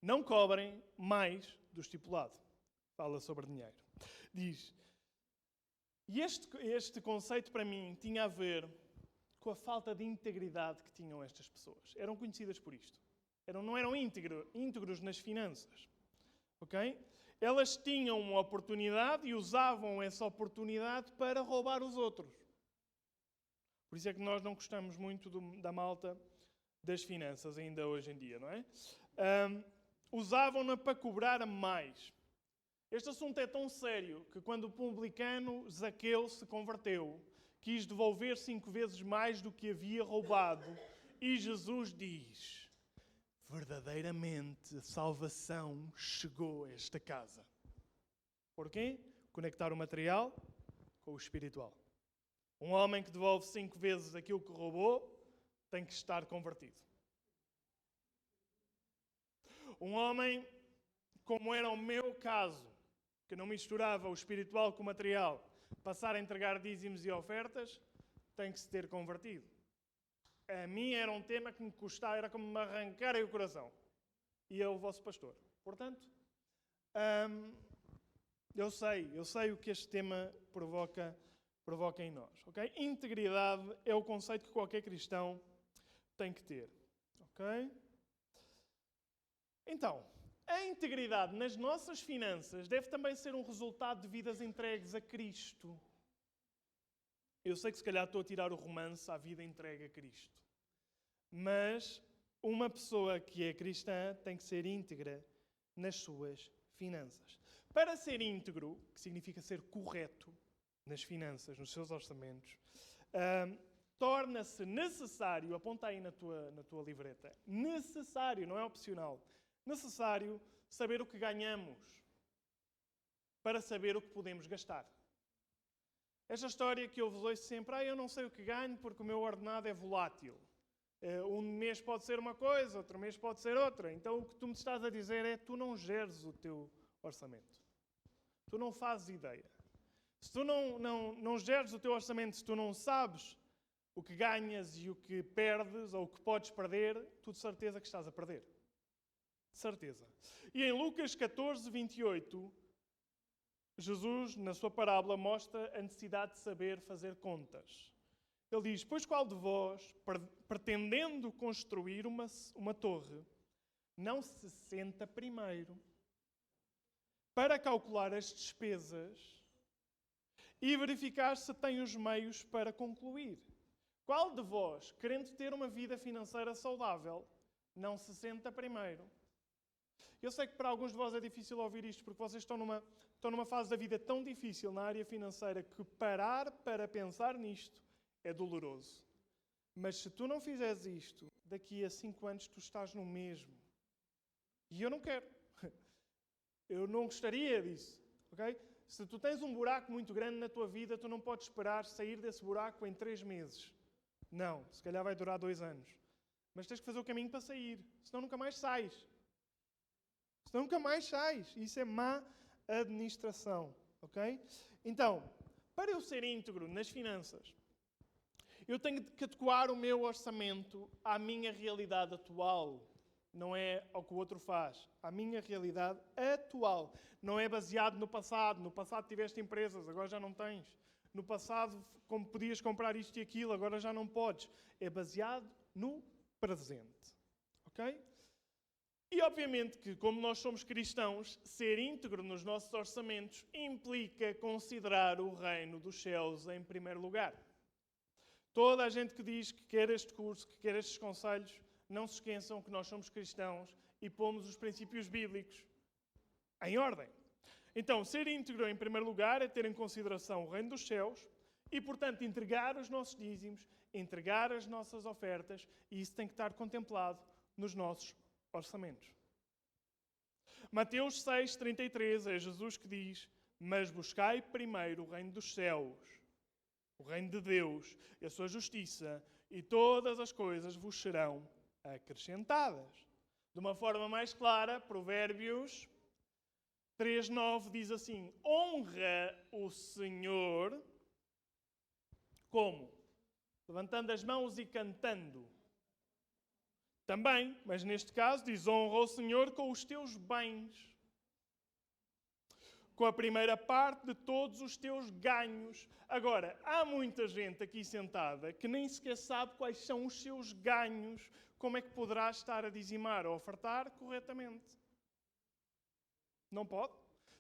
não cobrem mais do estipulado. Fala sobre dinheiro. Diz, e este conceito para mim tinha a ver com a falta de integridade que tinham estas pessoas. Eram conhecidas por isto. Não eram íntegros nas finanças. Ok? Elas tinham uma oportunidade e usavam essa oportunidade para roubar os outros. Por isso é que nós não gostamos muito da malta das finanças ainda hoje em dia, não é? Usavam-na para cobrar mais. Este assunto é tão sério que quando o publicano Zaqueu se converteu, quis devolver 5 vezes mais do que havia roubado. E Jesus diz, verdadeiramente a salvação chegou a esta casa. Porquê? Conectar o material com o espiritual. Um homem que devolve 5 vezes aquilo que roubou tem que estar convertido. Um homem, como era o meu caso, que não misturava o espiritual com o material, passar a entregar dízimos e ofertas, tem que se ter convertido. A mim era um tema que me custava, era como me arrancarem o coração. E é o vosso pastor. Portanto, eu sei o que este tema provoca em nós. Okay? Integridade é o conceito que qualquer cristão tem que ter. Ok? Então, a integridade nas nossas finanças deve também ser um resultado de vidas entregues a Cristo. Eu sei que se calhar estou a tirar o romance à vida entregue a Cristo. Mas uma pessoa que é cristã tem que ser íntegra nas suas finanças. Para ser íntegro, que significa ser correto nas finanças, nos seus orçamentos, torna-se necessário, aponta aí na tua livreta, necessário, não é opcional, necessário saber o que ganhamos para saber o que podemos gastar. Esta história que eu vos ouço sempre, eu não sei o que ganho porque o meu ordenado é volátil. Um mês pode ser uma coisa, outro mês pode ser outra. Então o que tu me estás a dizer é tu não geres o teu orçamento. Tu não fazes ideia. Se tu não geres o teu orçamento, se tu não sabes o que ganhas e o que perdes ou o que podes perder, tu de certeza que estás a perder. De certeza. E em Lucas 14, 28, Jesus, na sua parábola, mostra a necessidade de saber fazer contas. Ele diz, pois qual de vós, pretendendo construir uma torre, não se senta primeiro para calcular as despesas e verificar se tem os meios para concluir? Qual de vós, querendo ter uma vida financeira saudável, não se senta primeiro? Eu sei que para alguns de vós é difícil ouvir isto, porque vocês estão numa fase da vida tão difícil na área financeira que parar para pensar nisto é doloroso. Mas se tu não fizeres isto, daqui a 5 anos tu estás no mesmo. E eu não quero. Eu não gostaria disso. Okay? Se tu tens um buraco muito grande na tua vida, tu não podes esperar sair desse buraco em 3 meses. Não, se calhar vai durar 2 anos. Mas tens que fazer o caminho para sair, senão nunca mais sais. Senão nunca mais sais. Isso é má administração. Ok? Então, para eu ser íntegro nas finanças, eu tenho de adequar o meu orçamento à minha realidade atual. Não é ao que o outro faz. À minha realidade atual. Não é baseado no passado. No passado tiveste empresas, agora já não tens. No passado, como podias comprar isto e aquilo, agora já não podes. É baseado no presente. Ok? E obviamente que, como nós somos cristãos, ser íntegro nos nossos orçamentos implica considerar o reino dos céus em primeiro lugar. Toda a gente que diz que quer este curso, que quer estes conselhos, não se esqueçam que nós somos cristãos e pomos os princípios bíblicos em ordem. Então, ser íntegro em primeiro lugar é ter em consideração o reino dos céus e, portanto, entregar os nossos dízimos, entregar as nossas ofertas, e isso tem que estar contemplado nos nossos orçamentos. Mateus 6,33 é Jesus que diz: mas buscai primeiro o reino dos céus, o reino de Deus e a sua justiça, e todas as coisas vos serão acrescentadas. De uma forma mais clara, Provérbios 3,9 diz assim: honra o Senhor como? Levantando as mãos e cantando. Também, mas neste caso diz: honra o Senhor com os teus bens, com a primeira parte de todos os teus ganhos. Agora, há muita gente aqui sentada que nem sequer sabe quais são os seus ganhos. Como é que poderá estar a dizimar ou ofertar corretamente? Não pode.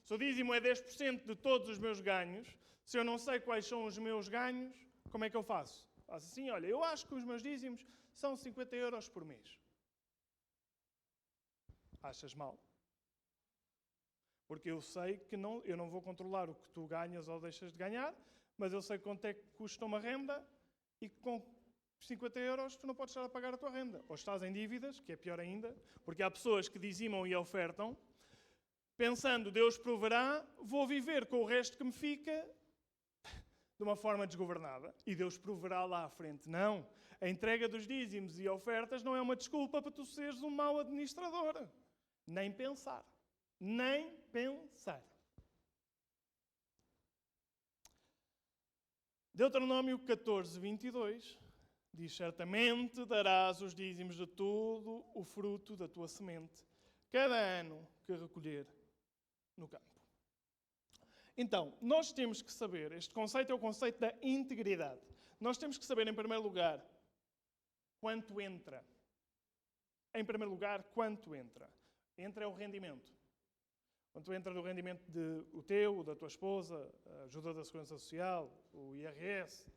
Se o dízimo é 10% de todos os meus ganhos, se eu não sei quais são os meus ganhos, como é que eu faço? Faço assim: olha, eu acho que os meus dízimos são 50 euros por mês. Achas mal? Porque eu sei que eu não vou controlar o que tu ganhas ou deixas de ganhar, mas eu sei quanto é que custa uma renda e que com 50 euros tu não podes estar a pagar a tua renda. Ou estás em dívidas, que é pior ainda, porque há pessoas que dizimam e ofertam, pensando: Deus proverá, vou viver com o resto que me fica de uma forma desgovernada. E Deus proverá lá à frente. Não. A entrega dos dízimos e ofertas não é uma desculpa para tu seres um mau administrador. Nem pensar. Nem pensar. Deuteronômio 14:22 diz: certamente darás os dízimos de todo o fruto da tua semente, cada ano que recolher no campo. Então, nós temos que saber, este conceito é o conceito da integridade. Nós temos que saber, em primeiro lugar, quanto entra. Em primeiro lugar, quanto entra. Entra é o rendimento. Quanto entra do rendimento o teu, o da tua esposa, a ajuda da Segurança Social, o IRS,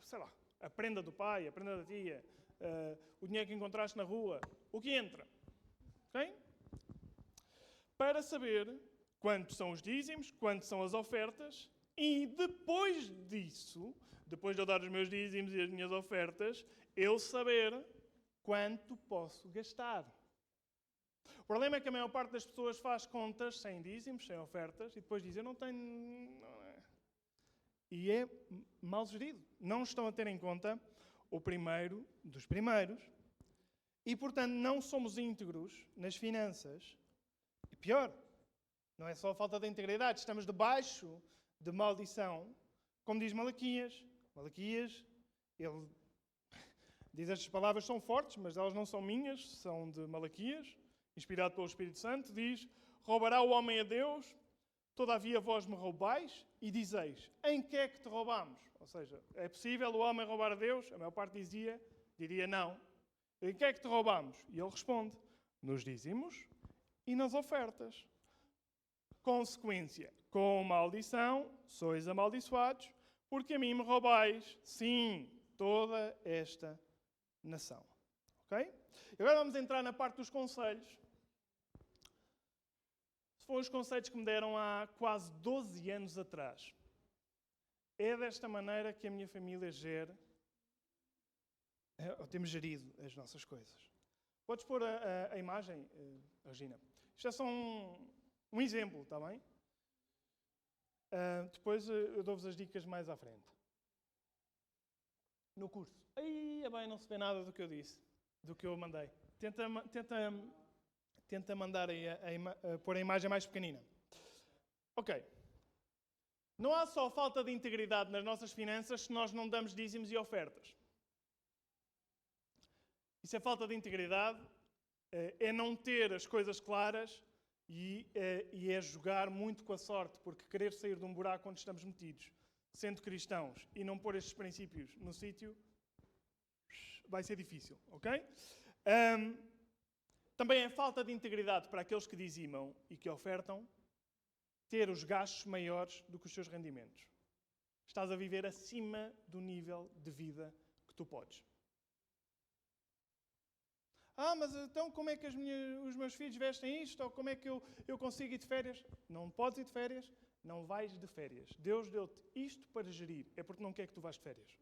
sei lá, a prenda do pai, a prenda da tia, o dinheiro que encontraste na rua, o que entra. Ok? Para saber quantos são os dízimos, quantos são as ofertas, e depois disso, depois de eu dar os meus dízimos e as minhas ofertas, eu saber quanto posso gastar. O problema é que a maior parte das pessoas faz contas sem dízimos, sem ofertas, e depois diz: eu não tenho... E é mal gerido. Não estão a ter em conta o primeiro dos primeiros. E, portanto, não somos íntegros nas finanças. E pior, não é só a falta de integridade. Estamos debaixo de maldição, como diz Malaquias. Malaquias, ele diz: estas palavras são fortes, mas elas não são minhas, são de Malaquias, inspirado pelo Espírito Santo. Diz: roubará o homem a Deus, todavia vós me roubais, e dizeis: em que é que te roubamos? Ou seja, é possível o homem roubar a Deus? A maior parte diria não. Em que é que te roubamos? E ele responde: nos dízimos e nas ofertas. Consequência: com maldição sois amaldiçoados, porque a mim me roubais, sim, toda esta nação. Ok? Agora vamos entrar na parte dos conselhos. Foram os conselhos que me deram há quase 12 anos atrás. É desta maneira que a minha família temos gerido as nossas coisas. Podes pôr a imagem, Regina? Isto é só um exemplo, está bem? Depois eu dou-vos as dicas mais à frente. No curso. Aí, é bem, não se vê nada do que eu disse, do que eu mandei. Tenta mandar aí pôr a imagem mais pequenina. Ok. Não há só falta de integridade nas nossas finanças se nós não damos dízimos e ofertas. Isso é falta de integridade, é não ter as coisas claras e é jogar muito com a sorte, porque querer sair de um buraco onde estamos metidos, sendo cristãos, e não pôr estes princípios no sítio, vai ser difícil, ok? Também é falta de integridade para aqueles que dizimam e que ofertam ter os gastos maiores do que os seus rendimentos. Estás a viver acima do nível de vida que tu podes. Mas então como é que os meus filhos vestem isto? Ou como é que eu consigo ir de férias? Não podes ir de férias, não vais de férias. Deus deu-te isto para gerir. É porque não quer que tu vás de férias.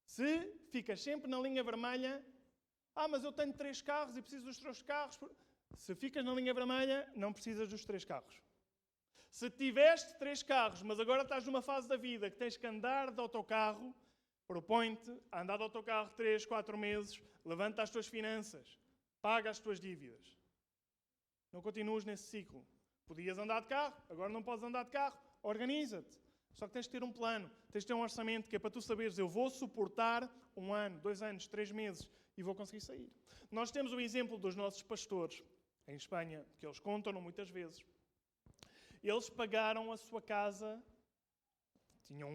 Se ficas sempre na linha vermelha, mas eu tenho 3 carros e preciso dos 3 carros. Se ficas na linha vermelha, não precisas dos 3 carros. Se tiveste 3 carros, mas agora estás numa fase da vida que tens que andar de autocarro, propõe-te a andar de autocarro 3, 4 meses, levanta as tuas finanças, paga as tuas dívidas. Não continues nesse ciclo. Podias andar de carro, agora não podes andar de carro. Organiza-te. Só que tens de ter um plano, tens de ter um orçamento que é para tu saberes, eu vou suportar 1 ano, 2 anos, 3 meses e vou conseguir sair. Nós temos o exemplo dos nossos pastores em Espanha, que eles contam muitas vezes. Eles pagaram a sua casa, tinham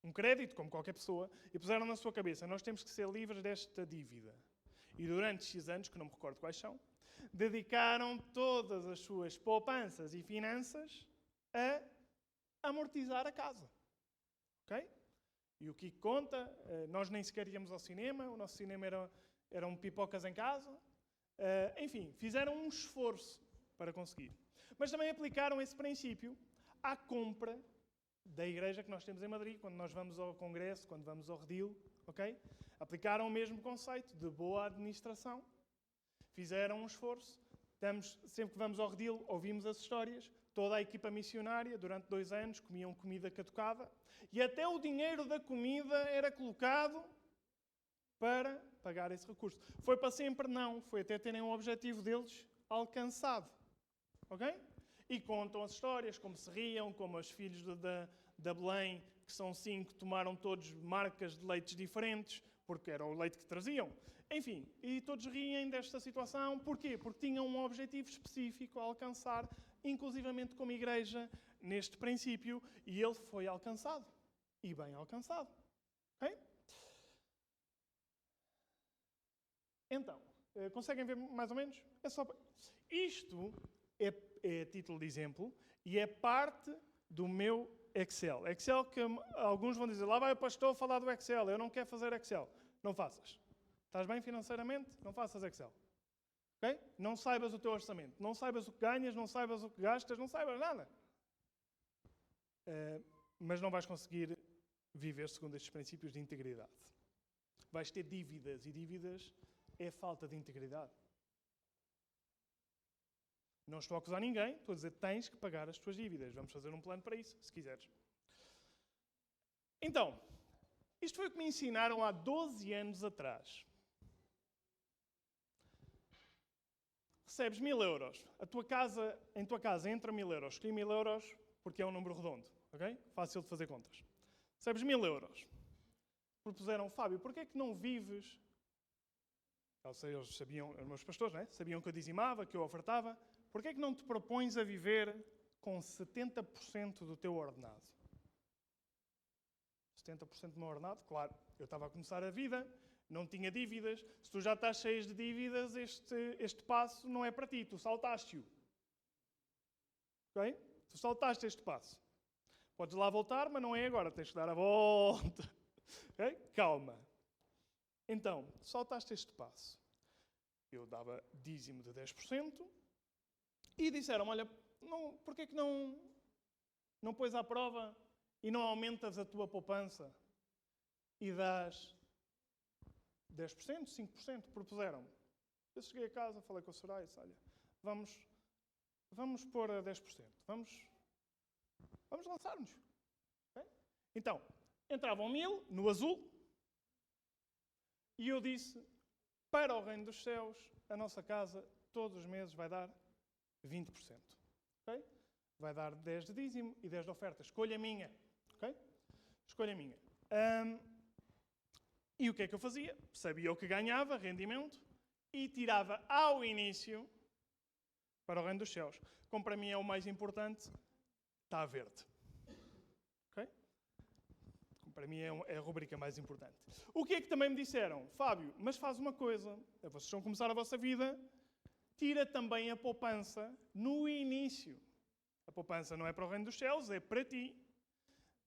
um crédito, como qualquer pessoa, e puseram na sua cabeça, nós temos que ser livres desta dívida. E durante X anos, que não me recordo quais são, dedicaram todas as suas poupanças e finanças a amortizar a casa. Ok? E o que conta, nós nem sequer íamos ao cinema, o nosso cinema eram pipocas em casa. Enfim, fizeram um esforço para conseguir. Mas também aplicaram esse princípio à compra da igreja que nós temos em Madrid, quando nós vamos ao congresso, quando vamos ao redil, ok? Aplicaram o mesmo conceito de boa administração. Fizeram um esforço. Sempre que vamos ao redil, ouvimos as histórias. Toda a equipa missionária, durante 2 anos, comiam comida caducada. E até o dinheiro da comida era colocado para pagar esse recurso. Foi para sempre? Não. Foi até terem um objetivo deles alcançado. Ok? E contam as histórias, como se riam, como os filhos da Belém, que são 5, tomaram todos marcas de leites diferentes, porque era o leite que traziam. Enfim, e todos riem desta situação. Porquê? Porque tinham um objetivo específico a alcançar, inclusivamente como igreja, neste princípio, e ele foi alcançado. E bem alcançado. Ok? Então, conseguem ver mais ou menos? Isto é título de exemplo e é parte do meu Excel. Excel que alguns vão dizer, lá vai o pastor falar do Excel, eu não quero fazer Excel. Não faças. Estás bem financeiramente? Não faças Excel. Okay? Não saibas o teu orçamento, não saibas o que ganhas, não saibas o que gastas, não saibas nada. Mas não vais conseguir viver segundo estes princípios de integridade. Vais ter dívidas e dívidas é falta de integridade. Não estou a acusar ninguém, estou a dizer que tens que pagar as tuas dívidas. Vamos fazer um plano para isso, se quiseres. Então, isto foi o que me ensinaram há 12 anos atrás. Recebes 1000 euros. Em tua casa entra 1000 euros. Escolhi 1000 euros porque é um número redondo. Okay? Fácil de fazer contas. Recebes 1000 euros. Propuseram, Fábio, porquê é que não vives... Eles sabiam, os meus pastores, né? Sabiam que eu dizimava, que eu ofertava. Porquê é que não te propões a viver com 70% do teu ordenado? 70% do meu ordenado? Claro, eu estava a começar a vida, não tinha dívidas. Se tu já estás cheio de dívidas, este passo não é para ti. Tu saltaste-o. Ok? Tu saltaste este passo. Podes lá voltar, mas não é agora. Tens que dar a volta. Okay? Calma. Então, saltaste este passo. Eu dava dízimo de 10% e disseram, olha, porquê que não pões à prova e não aumentas a tua poupança e dás 10%, 5%? Propuseram. Eu cheguei a casa, falei com a Soraya e disse, olha, vamos pôr a 10%. Vamos lançar-nos. Okay? Então, entravam 1000 no azul. E eu disse, para o reino dos céus, a nossa casa, todos os meses, vai dar 20%. Okay? Vai dar 10 de dízimo e 10 de oferta. Escolha minha. Okay? Escolha minha. E o que é que eu fazia? Sabia o que ganhava, rendimento, e tirava ao início para o reino dos céus. Como para mim é o mais importante, está verde. Para mim é a rubrica mais importante. O que é que também me disseram? Fábio, mas faz uma coisa. Vocês vão começar a vossa vida, tira também a poupança no início. A poupança não é para o reino dos céus, é para ti.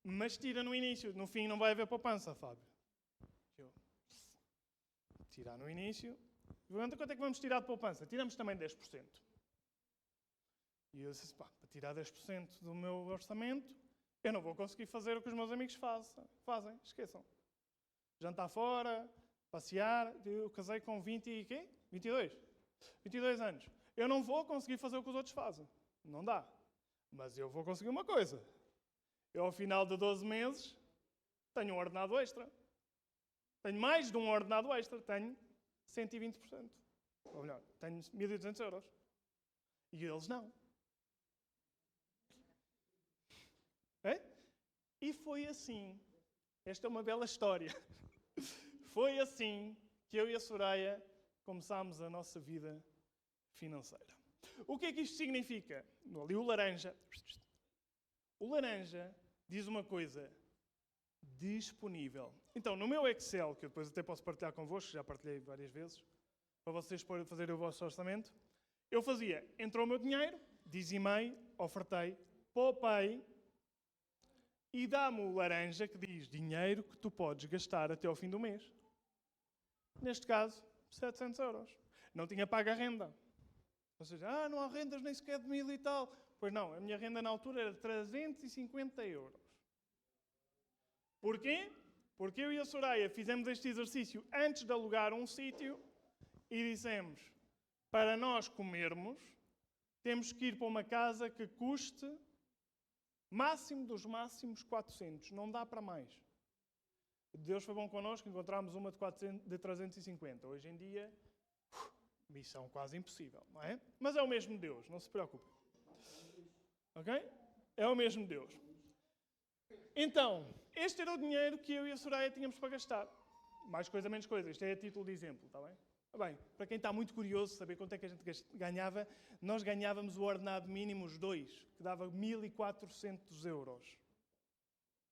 Mas tira no início. No fim não vai haver poupança, Fábio. Tirar no início. Pergunta quanto é que vamos tirar de poupança? Tiramos também 10%. E eu disse, para tirar 10% do meu orçamento, eu não vou conseguir fazer o que os meus amigos fazem. Esqueçam. Jantar fora, passear. Eu casei com 20 e quê? 22 anos. Eu não vou conseguir fazer o que os outros fazem. Não dá. Mas eu vou conseguir uma coisa. Eu, ao final de 12 meses, tenho um ordenado extra. Tenho mais de um ordenado extra. Tenho 120%. Ou melhor, tenho 1.800 euros. E eles não. É? E foi assim. Esta é uma bela história. Foi assim que eu e a Soraya começámos a nossa vida financeira. O que é que isto significa? Ali o laranja. O laranja diz uma coisa. Disponível. Então, no meu Excel, que eu depois até posso partilhar convosco, já partilhei várias vezes, para vocês fazerem o vosso orçamento, eu fazia, entrou o meu dinheiro, dizimei, ofertei, poupei, e dá-me o laranja que diz dinheiro que tu podes gastar até ao fim do mês. Neste caso, 700 euros. Não tinha pago a renda. Ou seja, não há rendas nem sequer de 1.000 e tal. Pois não, a minha renda na altura era de 350 euros. Porquê? Porque eu e a Soraya fizemos este exercício antes de alugar um sítio e dissemos, para nós comermos, temos que ir para uma casa que custe máximo dos máximos 400. Não dá para mais. Deus foi bom connosco, encontramos uma de 350. Hoje em dia, missão quase impossível, não é? Mas é o mesmo Deus, não se preocupe. Ok? É o mesmo Deus. Então, este era o dinheiro que eu e a Soraya tínhamos para gastar. Mais coisa, menos coisa. Isto é a título de exemplo, está bem? Bem, para quem está muito curioso saber quanto é que a gente ganhava, nós ganhávamos o ordenado mínimo, os dois, que dava 1.400 euros.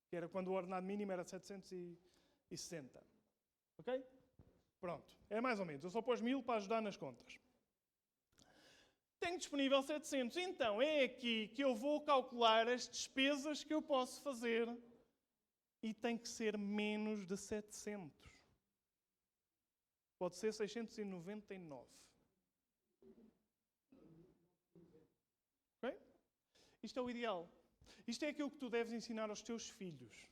Que era quando o ordenado mínimo era 760. Ok? Pronto. É mais ou menos. Eu só pus 1.000 para ajudar nas contas. Tenho disponível 700. Então, é aqui que eu vou calcular as despesas que eu posso fazer. E tem que ser menos de 700. Pode ser 699. Ok? Isto é o ideal. Isto é aquilo que tu deves ensinar aos teus filhos.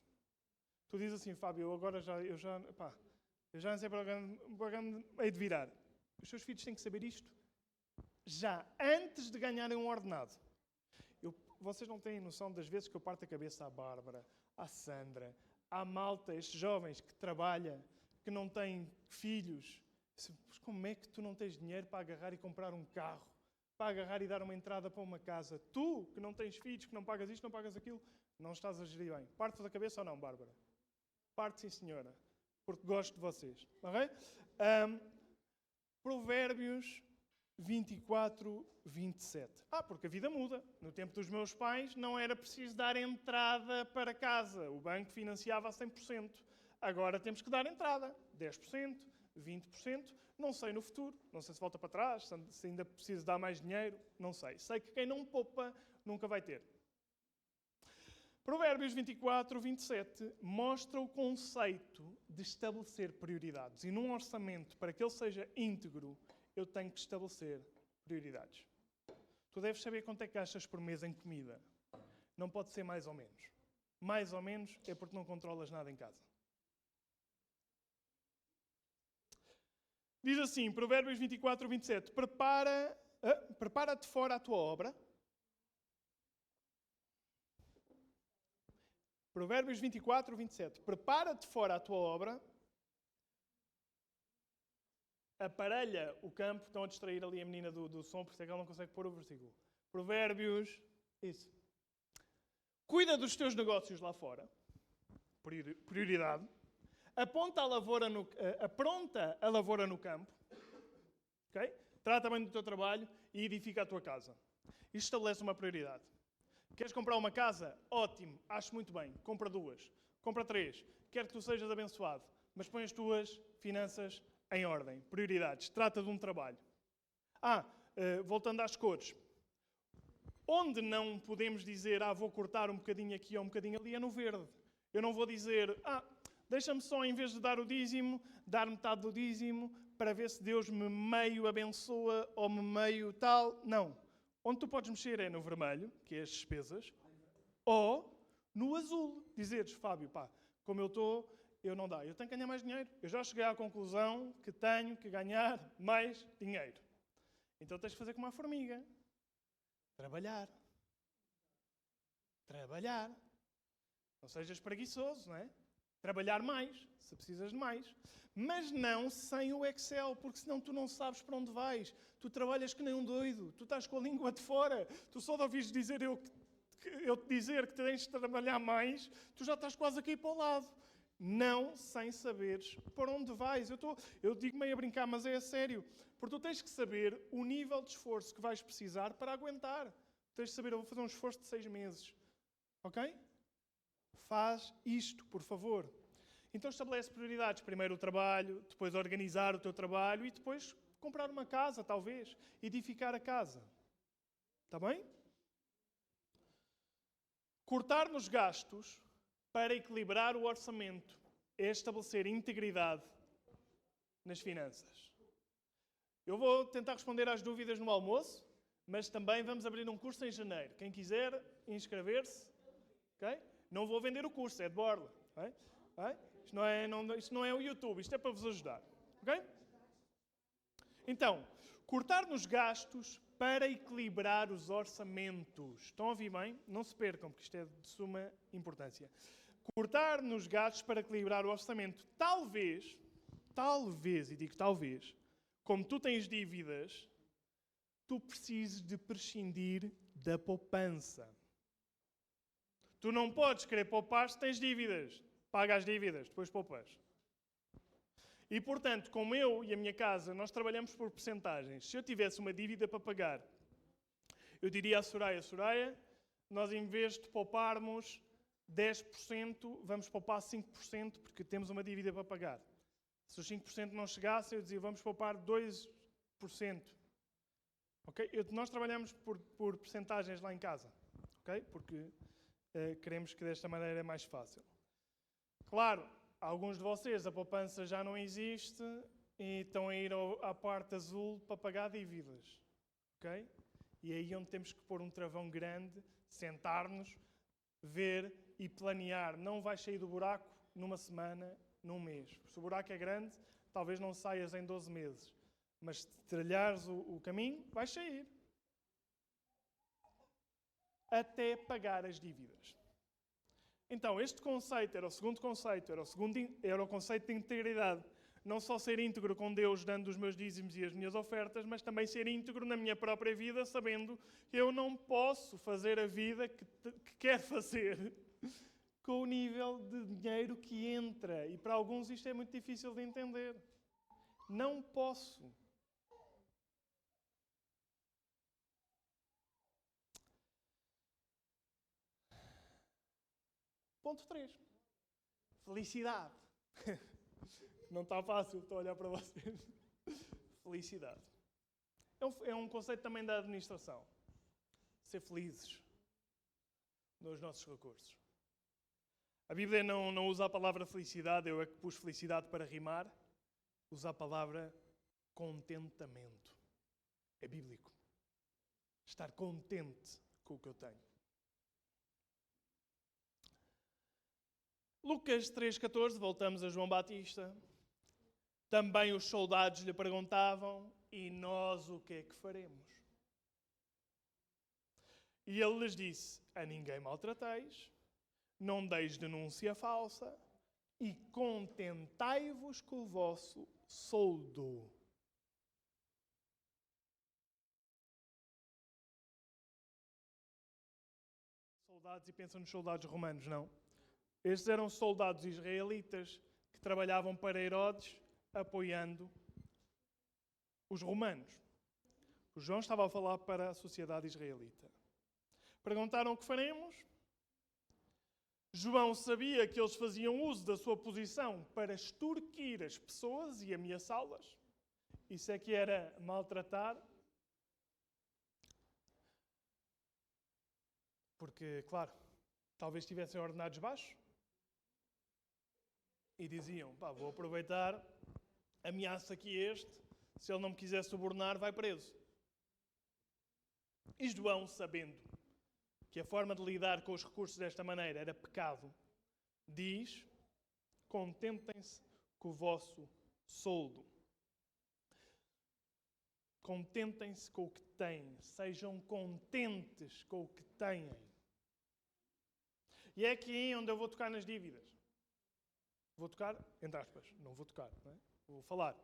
Tu dizes assim, Fábio, eu já não sei para onde hei de virar. Os teus filhos têm que saber isto já antes de ganharem um ordenado. Vocês não têm noção das vezes que eu parto a cabeça à Bárbara, à Sandra, à malta, estes jovens que trabalham, que não têm filhos. Mas como é que tu não tens dinheiro para agarrar e comprar um carro? Para agarrar e dar uma entrada para uma casa? Tu, que não tens filhos, que não pagas isto, não pagas aquilo, não estás a gerir bem. Parte da cabeça ou não, Bárbara? Parte, sim, senhora. Porque gosto de vocês. Ok? Provérbios 24, 27. Porque a vida muda. No tempo dos meus pais não era preciso dar entrada para casa. O banco financiava a 100%. Agora temos que dar entrada. 10%, 20%. Não sei no futuro. Não sei se volta para trás, se ainda preciso dar mais dinheiro. Não sei. Sei que quem não poupa nunca vai ter. Provérbios 24, 27 mostra o conceito de estabelecer prioridades. E num orçamento, para que ele seja íntegro, eu tenho que estabelecer prioridades. Tu deves saber quanto é que gastas por mês em comida. Não pode ser mais ou menos. Mais ou menos é porque não controlas nada em casa. Diz assim, Provérbios 24, 27. Prepara-te fora a tua obra. Provérbios 24, 27. Prepara-te fora a tua obra. Aparelha o campo. Estão a distrair ali a menina do som, por isso é que ela não consegue pôr o versículo. Provérbios. Isso. Cuida dos teus negócios lá fora. Prioridade. Apronta a lavoura no campo. Okay? Trata bem do teu trabalho e edifica a tua casa. Isto estabelece uma prioridade. Queres comprar uma casa? Ótimo. Acho muito bem. Compra 2. Compra 3. Quero que tu sejas abençoado. Mas põe as tuas finanças em ordem. Prioridades. Trata de um trabalho. Voltando às cores. Onde não podemos dizer, vou cortar um bocadinho aqui ou um bocadinho ali, é no verde. Eu não vou dizer, deixa-me só, em vez de dar o dízimo, dar metade do dízimo, para ver se Deus me meio abençoa ou me meio tal. Não. Onde tu podes mexer é no vermelho, que é as despesas, ou no azul. Dizeres, Fábio, como eu estou, eu não dá. Eu tenho que ganhar mais dinheiro. Eu já cheguei à conclusão que tenho que ganhar mais dinheiro. Então tens que fazer como a formiga. Trabalhar. Trabalhar. Não sejas preguiçoso, não é? Trabalhar mais, se precisas de mais. Mas não sem o Excel, porque senão tu não sabes para onde vais. Tu trabalhas que nem um doido. Tu estás com a língua de fora. Tu só de ouvires dizer eu te dizer que tens de trabalhar mais, tu já estás quase aqui para o lado. Não sem saberes para onde vais. Eu digo meio a brincar, mas é a sério. Porque tu tens que saber o nível de esforço que vais precisar para aguentar. Tens de saber, eu vou fazer um esforço de 6 meses. Ok? Faz isto, por favor. Então estabelece prioridades. Primeiro o trabalho, depois organizar o teu trabalho e depois comprar uma casa, talvez. Edificar a casa. Está bem? Cortar nos gastos para equilibrar o orçamento é estabelecer integridade nas finanças. Eu vou tentar responder às dúvidas no almoço, mas também vamos abrir um curso em janeiro. Quem quiser inscrever-se, okay? Não vou vender o curso, é de borla. Okay? Isto não é o YouTube, isto é para vos ajudar. Okay? Então, cortar nos gastos para equilibrar os orçamentos. Estão a ouvir bem? Não se percam, porque isto é de suma importância. Cortar nos gastos para equilibrar o orçamento. Talvez, e digo talvez, como tu tens dívidas, tu precises de prescindir da poupança. Tu não podes querer poupar se tens dívidas. Paga as dívidas, depois poupas. E, portanto, como eu e a minha casa, nós trabalhamos por percentagens. Se eu tivesse uma dívida para pagar, eu diria à Soraya, nós em vez de pouparmos 10%, vamos poupar 5% porque temos uma dívida para pagar. Se os 5% não chegassem, eu dizia, vamos poupar 2%. Okay? Nós trabalhamos por percentagens lá em casa, okay? Porque queremos que desta maneira é mais fácil. Claro, alguns de vocês a poupança já não existe e estão a ir à parte azul para pagar dívidas. Okay? E é aí onde temos que pôr um travão grande, sentar-nos, ver e planear. Não vais sair do buraco numa semana, num mês. Se o buraco é grande, talvez não saias em 12 meses. Mas se trilhares o caminho, vais sair. Até pagar as dívidas. Então, este conceito era o segundo conceito, era o conceito de integridade. Não só ser íntegro com Deus, dando os meus dízimos e as minhas ofertas, mas também ser íntegro na minha própria vida, sabendo que eu não posso fazer a vida que quero fazer com o nível de dinheiro que entra. E para alguns isto é muito difícil de entender. Não posso. Ponto 3. Felicidade. Não está fácil, estou a olhar para vocês. Felicidade. É um conceito também da administração. Ser felizes nos nossos recursos. A Bíblia não usa a palavra felicidade, eu é que pus felicidade para rimar. Usa a palavra contentamento. É bíblico. Estar contente com o que eu tenho. Lucas 3,14, voltamos a João Batista. Também os soldados lhe perguntavam, e nós o que é que faremos? E ele lhes disse, a ninguém maltrateis, não deis denúncia falsa, e contentai-vos com o vosso soldo. Soldados, e pensam nos soldados romanos, não? Estes eram soldados israelitas que trabalhavam para Herodes, apoiando os romanos. O João estava a falar para a sociedade israelita. Perguntaram o que faremos? João sabia que eles faziam uso da sua posição para extorquir as pessoas e ameaçá-las. Isso é que era maltratar. Porque, claro, talvez tivessem ordenados baixos e diziam, vou aproveitar, ameaça aqui este, se ele não me quiser subornar, vai preso. E João, sabendo que a forma de lidar com os recursos desta maneira era pecado, diz, contentem-se com o vosso soldo. Contentem-se com o que têm. Sejam contentes com o que têm. E é aqui onde eu vou tocar nas dívidas. Vou tocar, entre aspas, não vou tocar, não é? Vou falar.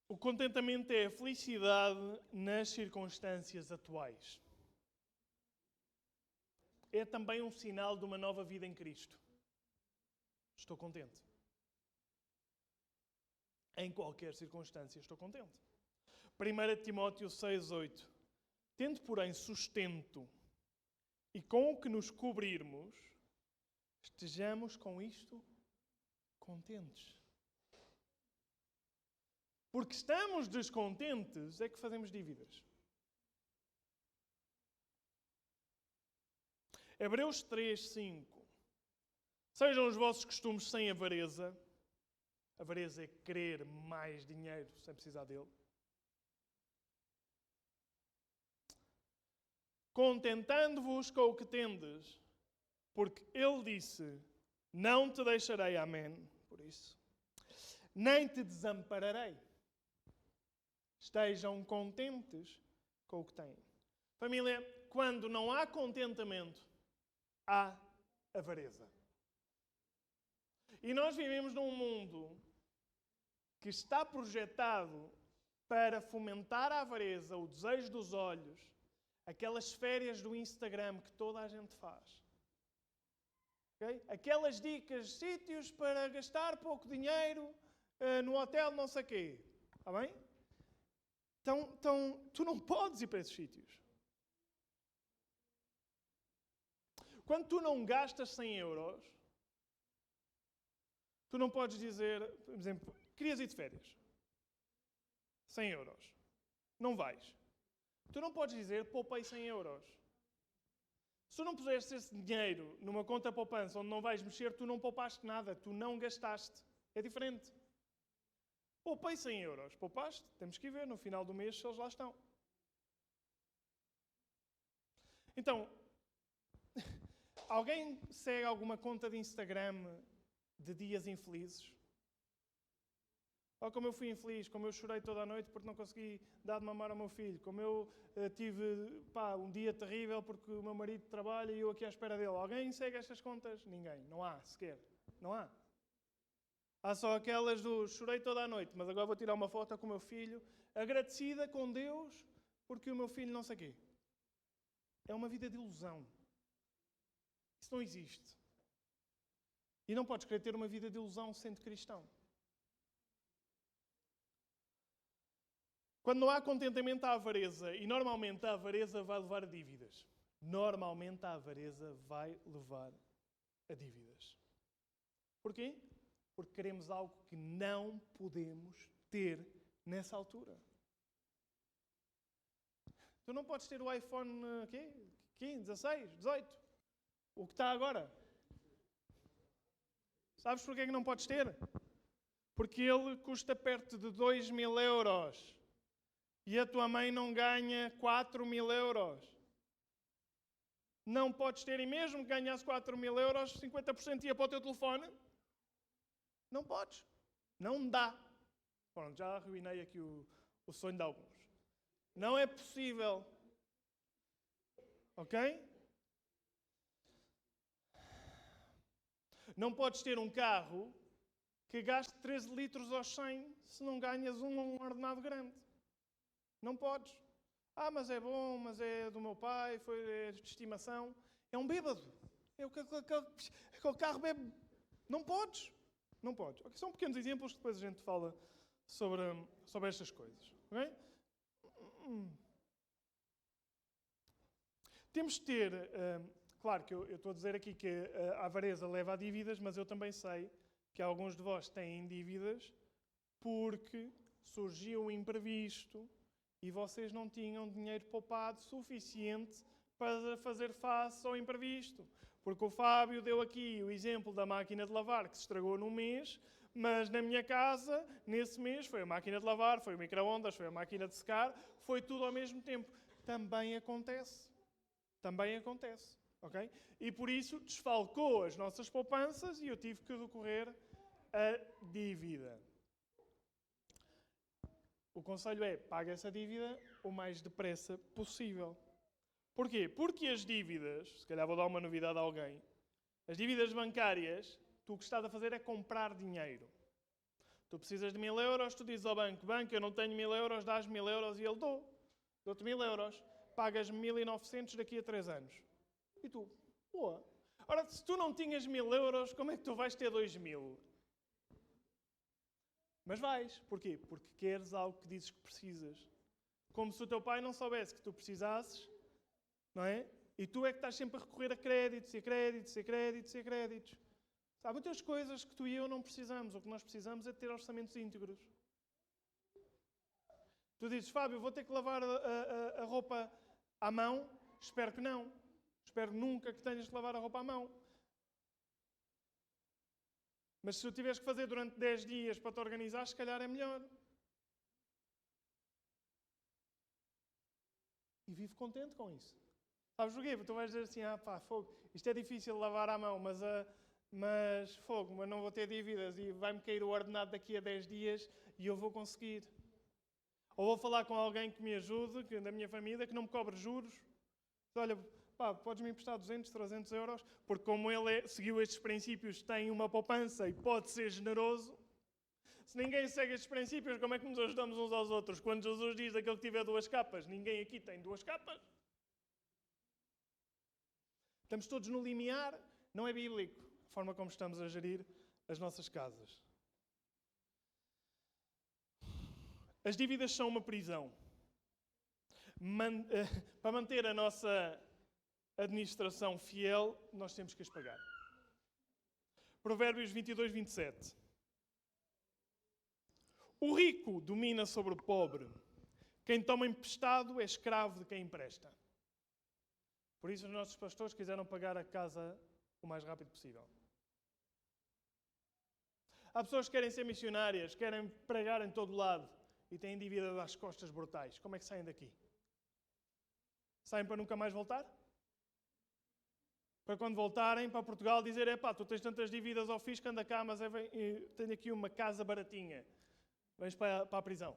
O contentamento é a felicidade nas circunstâncias atuais. É também um sinal de uma nova vida em Cristo. Estou contente. Em qualquer circunstância estou contente. 1 Timóteo 6,8. Tendo, porém, sustento e com o que nos cobrirmos, estejamos com isto contentes. Porque estamos descontentes é que fazemos dívidas. Hebreus 3:5. Sejam os vossos costumes sem avareza. Avareza é querer mais dinheiro sem precisar dele. Contentando-vos com o que tendes, porque ele disse, não te deixarei, amém, por isso, nem te desampararei. Estejam contentes com o que têm. Família, quando não há contentamento, há avareza. E nós vivemos num mundo que está projetado para fomentar a avareza, o desejo dos olhos, aquelas férias do Instagram que toda a gente faz. Okay? Aquelas dicas, sítios para gastar pouco dinheiro no hotel não sei quê. Está bem? Então, tu não podes ir para esses sítios. Quando tu não gastas 100 euros, tu não podes dizer, por exemplo, querias ir de férias. 100 euros. Não vais. Tu não podes dizer, poupei 100 euros. Se tu não puseste esse dinheiro numa conta poupança onde não vais mexer, tu não poupaste nada, tu não gastaste. É diferente. Poupei 100 euros. Poupaste? Temos que ir ver no final do mês se eles lá estão. Então, alguém segue alguma conta de Instagram de dias infelizes? Ou como eu fui infeliz, como eu chorei toda a noite porque não consegui dar de mamar ao meu filho, como eu tive um dia terrível porque o meu marido trabalha e eu aqui à espera dele. Alguém segue estas contas? Ninguém. Não há sequer. Não há. Há só aquelas do chorei toda a noite, mas agora vou tirar uma foto com o meu filho, agradecida com Deus porque o meu filho não sei o quê. É uma vida de ilusão. Isso não existe. E não podes querer ter uma vida de ilusão sendo cristão. Quando não há contentamento, há avareza. E normalmente a avareza vai levar a dívidas. Normalmente a avareza vai levar a dívidas. Porquê? Porque queremos algo que não podemos ter nessa altura. Tu não podes ter o iPhone 15, 16, 18. O que está agora. Sabes porquê que não podes ter? Porque ele custa perto de 2.000 euros. E a tua mãe não ganha 4.000 euros. Não podes ter, e mesmo que ganhasse 4.000 euros, 50% ia para o teu telefone. Não podes. Não dá. Pronto, já arruinei aqui o sonho de alguns. Não é possível. Ok? Não podes ter um carro que gaste 13 litros aos 100 se não ganhas um ordenado grande. Não podes. Mas é bom, mas é do meu pai, foi de estimação. É um bêbado. Aquele carro bebe. Não podes. Não podes. Okay, são pequenos exemplos que depois a gente fala sobre estas coisas. Okay? Temos de ter... claro que eu estou a dizer aqui que a avareza leva a dívidas, mas eu também sei que alguns de vós têm dívidas porque surgiu um imprevisto e vocês não tinham dinheiro poupado suficiente para fazer face ao imprevisto. Porque o Fábio deu aqui o exemplo da máquina de lavar que se estragou num mês, mas na minha casa, nesse mês, foi a máquina de lavar, foi o micro-ondas, foi a máquina de secar, foi tudo ao mesmo tempo. Também acontece. Também acontece. Okay? E por isso desfalcou as nossas poupanças e eu tive que recorrer a dívida. O conselho é, pague essa dívida o mais depressa possível. Porquê? Porque as dívidas, se calhar vou dar uma novidade a alguém, as dívidas bancárias, tu o que estás a fazer é comprar dinheiro. Tu precisas de 1000 euros, tu dizes ao banco, banco, eu não tenho 1000 euros, dás 1000 euros e ele dou-te 1000 euros, pagas 1900 daqui a 3 anos. E tu, boa. Ora, se tu não tinhas 1000 euros, como é que tu vais ter 2000? Mas vais. Porquê? Porque queres algo que dizes que precisas. Como se o teu pai não soubesse que tu precisasses, não é? E tu é que estás sempre a recorrer a créditos, e a créditos, e a créditos, e a créditos. Há muitas coisas que tu e eu não precisamos. O que nós precisamos é de ter orçamentos íntegros. Tu dizes, Fábio, vou ter que lavar a roupa à mão? Espero que não. Espero nunca que tenhas que lavar a roupa à mão. Mas se o tiveres que fazer durante 10 dias para te organizar, se calhar é melhor. E vive contente com isso. Sabes porquê? Porque tu vais dizer assim, fogo, isto é difícil de lavar à mão, mas fogo, mas não vou ter dívidas e vai-me cair o ordenado daqui a 10 dias e eu vou conseguir. Ou vou falar com alguém que me ajude, da minha família, que não me cobre juros. Olha, podes-me emprestar 200, 300 euros, porque como ele seguiu estes princípios, tem uma poupança e pode ser generoso. Se ninguém segue estes princípios, como é que nos ajudamos uns aos outros? Quando Jesus diz aquele que tiver 2 capas, ninguém aqui tem 2 capas. Estamos todos no limiar, não é bíblico a forma como estamos a gerir as nossas casas. As dívidas são uma prisão. Para manter a nossa administração fiel, nós temos que as pagar. Provérbios 22, 27. O rico domina sobre o pobre. Quem toma emprestado é escravo de quem empresta. Por isso os nossos pastores quiseram pagar a casa o mais rápido possível. Há pessoas que querem ser missionárias, querem pregar em todo lado e têm dívida às costas brutais. Como é que saem daqui? Saem para nunca mais voltar? Para quando voltarem para Portugal dizer, tu tens tantas dívidas ao fisco, anda cá, mas tenho aqui uma casa baratinha. Vens para a prisão.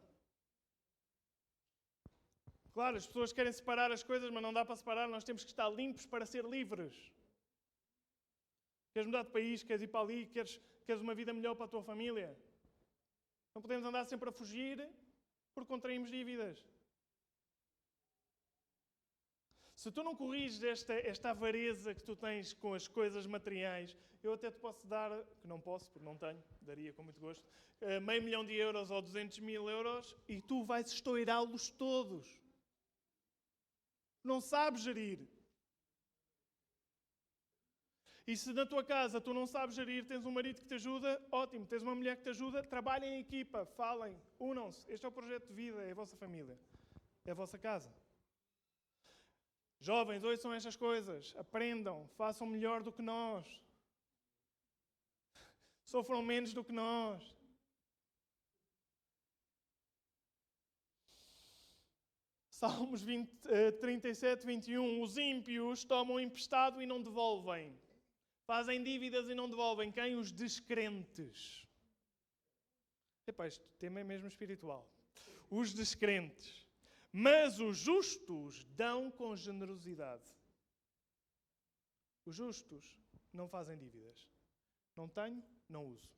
Claro, as pessoas querem separar as coisas, mas não dá para separar, nós temos que estar limpos para ser livres. Queres mudar de país, queres ir para ali, queres uma vida melhor para a tua família. Não podemos andar sempre a fugir porque contraímos dívidas. Se tu não corriges esta avareza que tu tens com as coisas materiais, eu até te posso dar, que não posso, porque não tenho, daria com muito gosto, 500 mil euros ou 200 mil euros e tu vais estourá-los todos. Não sabes gerir. E se na tua casa tu não sabes gerir, tens um marido que te ajuda, ótimo. Tens uma mulher que te ajuda, trabalhem em equipa, falem, unam-se. Este é o projeto de vida, é a vossa família, é a vossa casa. Jovens, ouçam estas coisas, aprendam, façam melhor do que nós. Sofram menos do que nós. Salmos 37, 21. Os ímpios tomam emprestado e não devolvem. Fazem dívidas e não devolvem. Quem? Os descrentes. Este tema é mesmo espiritual. Os descrentes. Mas os justos dão com generosidade. Os justos não fazem dívidas. Não tenho, não uso.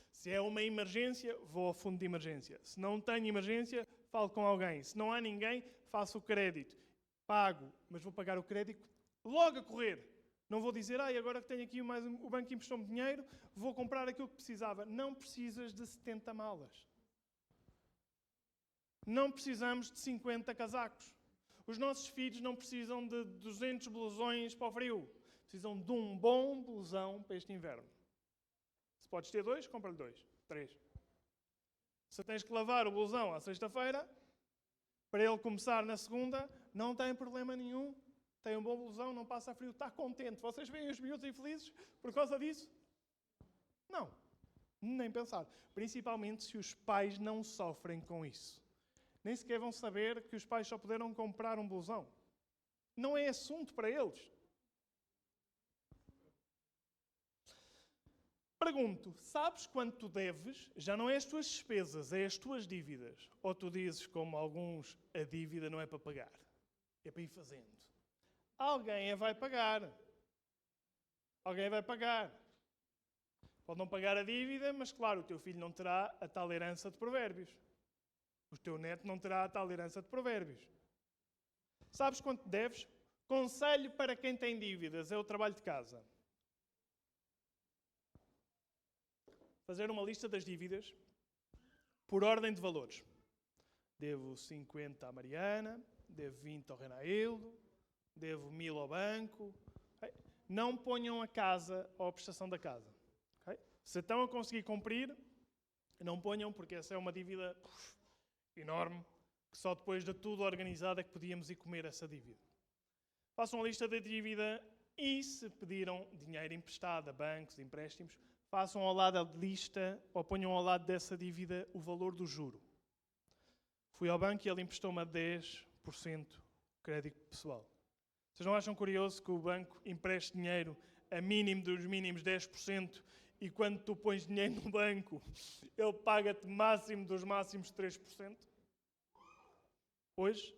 Se é uma emergência, vou ao fundo de emergência. Se não tenho emergência, falo com alguém. Se não há ninguém, faço o crédito. Pago, mas vou pagar o crédito logo a correr. Não vou dizer, agora que tenho aqui o banco emprestou-me dinheiro, vou comprar aquilo que precisava. Não precisas de 70 malas. Não precisamos de 50 casacos. Os nossos filhos não precisam de 200 blusões para o frio. Precisam de um bom blusão para este inverno. Se podes ter 2, compra-lhe 2, 3. Se tens que lavar o blusão à sexta-feira, para ele começar na segunda, não tem problema nenhum. Tem um bom blusão, não passa frio, está contente. Vocês veem os miúdos infelizes por causa disso? Não, nem pensar. Principalmente se os pais não sofrem com isso. Nem sequer vão saber que os pais só puderam comprar um blusão. Não é assunto para eles. Pergunto, sabes quanto tu deves? Já não é as tuas despesas, é as tuas dívidas. Ou tu dizes, como alguns, a dívida não é para pagar, é para ir fazendo. Alguém a vai pagar. Alguém vai pagar. Pode não pagar a dívida, mas claro, o teu filho não terá a tal herança de provérbios. O teu neto não terá a tal herança de provérbios. Sabes quanto deves? Conselho para quem tem dívidas é o trabalho de casa. Fazer uma lista das dívidas por ordem de valores. Devo 50 à Mariana, devo 20 ao Renaildo, devo 1000 ao banco. Okay? Não ponham a casa ou a prestação da casa. Okay? Se estão a conseguir cumprir, não ponham, porque essa é uma dívida enorme, que só depois de tudo organizado é que podíamos ir comer essa dívida. Façam a lista da dívida e, se pediram dinheiro emprestado a bancos, empréstimos, façam ao lado da lista ou ponham ao lado dessa dívida o valor do juro. Fui ao banco e ele emprestou-me a 10% crédito pessoal. Vocês não acham curioso que o banco empreste dinheiro a mínimo dos mínimos 10% e quando tu pões dinheiro no banco, ele paga-te máximo dos máximos 3%? Hoje?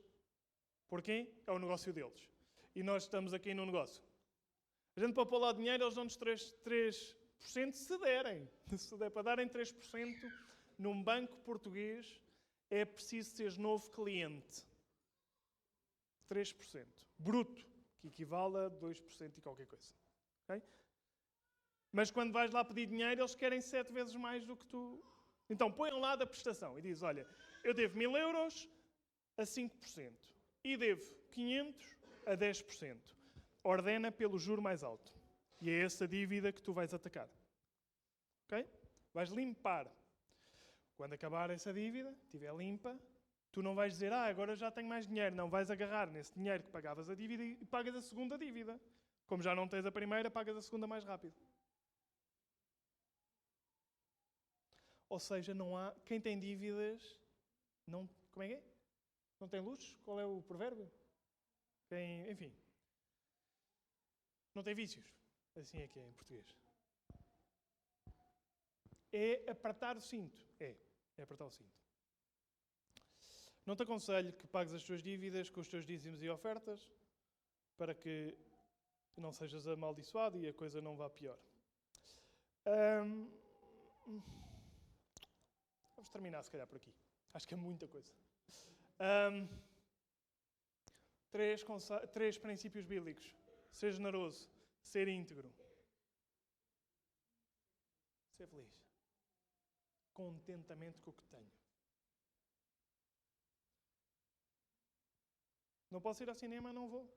Porquê? É o negócio deles. E nós estamos aqui no negócio. A gente para pôr lá dinheiro, eles dão-nos 3% se derem. Se der para darem 3% num banco português, é preciso ser novo cliente. 3%. Bruto, que equivale a 2% e qualquer coisa. Okay? Mas quando vais lá pedir dinheiro, eles querem 7 vezes mais do que tu. Então põem lá da prestação e diz, olha, eu devo 1000 euros a 5% e devo 500 a 10%. Ordena pelo juro mais alto. E é essa dívida que tu vais atacar. Ok? Vais limpar. Quando acabar essa dívida, estiver limpa, tu não vais dizer, agora já tenho mais dinheiro. Não, vais agarrar nesse dinheiro que pagavas a dívida e pagas a segunda dívida. Como já não tens a primeira, pagas a segunda mais rápido. Ou seja, não há... Quem tem dívidas, não... Como é que é? Não tem luxo? Qual é o provérbio? Enfim. Não tem vícios. Assim é que é em português. É apertar o cinto. É apertar o cinto. Não te aconselho que pagues as tuas dívidas com os teus dízimos e ofertas para que não sejas amaldiçoado e a coisa não vá pior. Vamos terminar, se calhar, por aqui. Acho que é muita coisa. 3 princípios bíblicos. Ser generoso, ser íntegro, ser feliz, contentamento com o que tenho. Não posso ir ao cinema, não vou.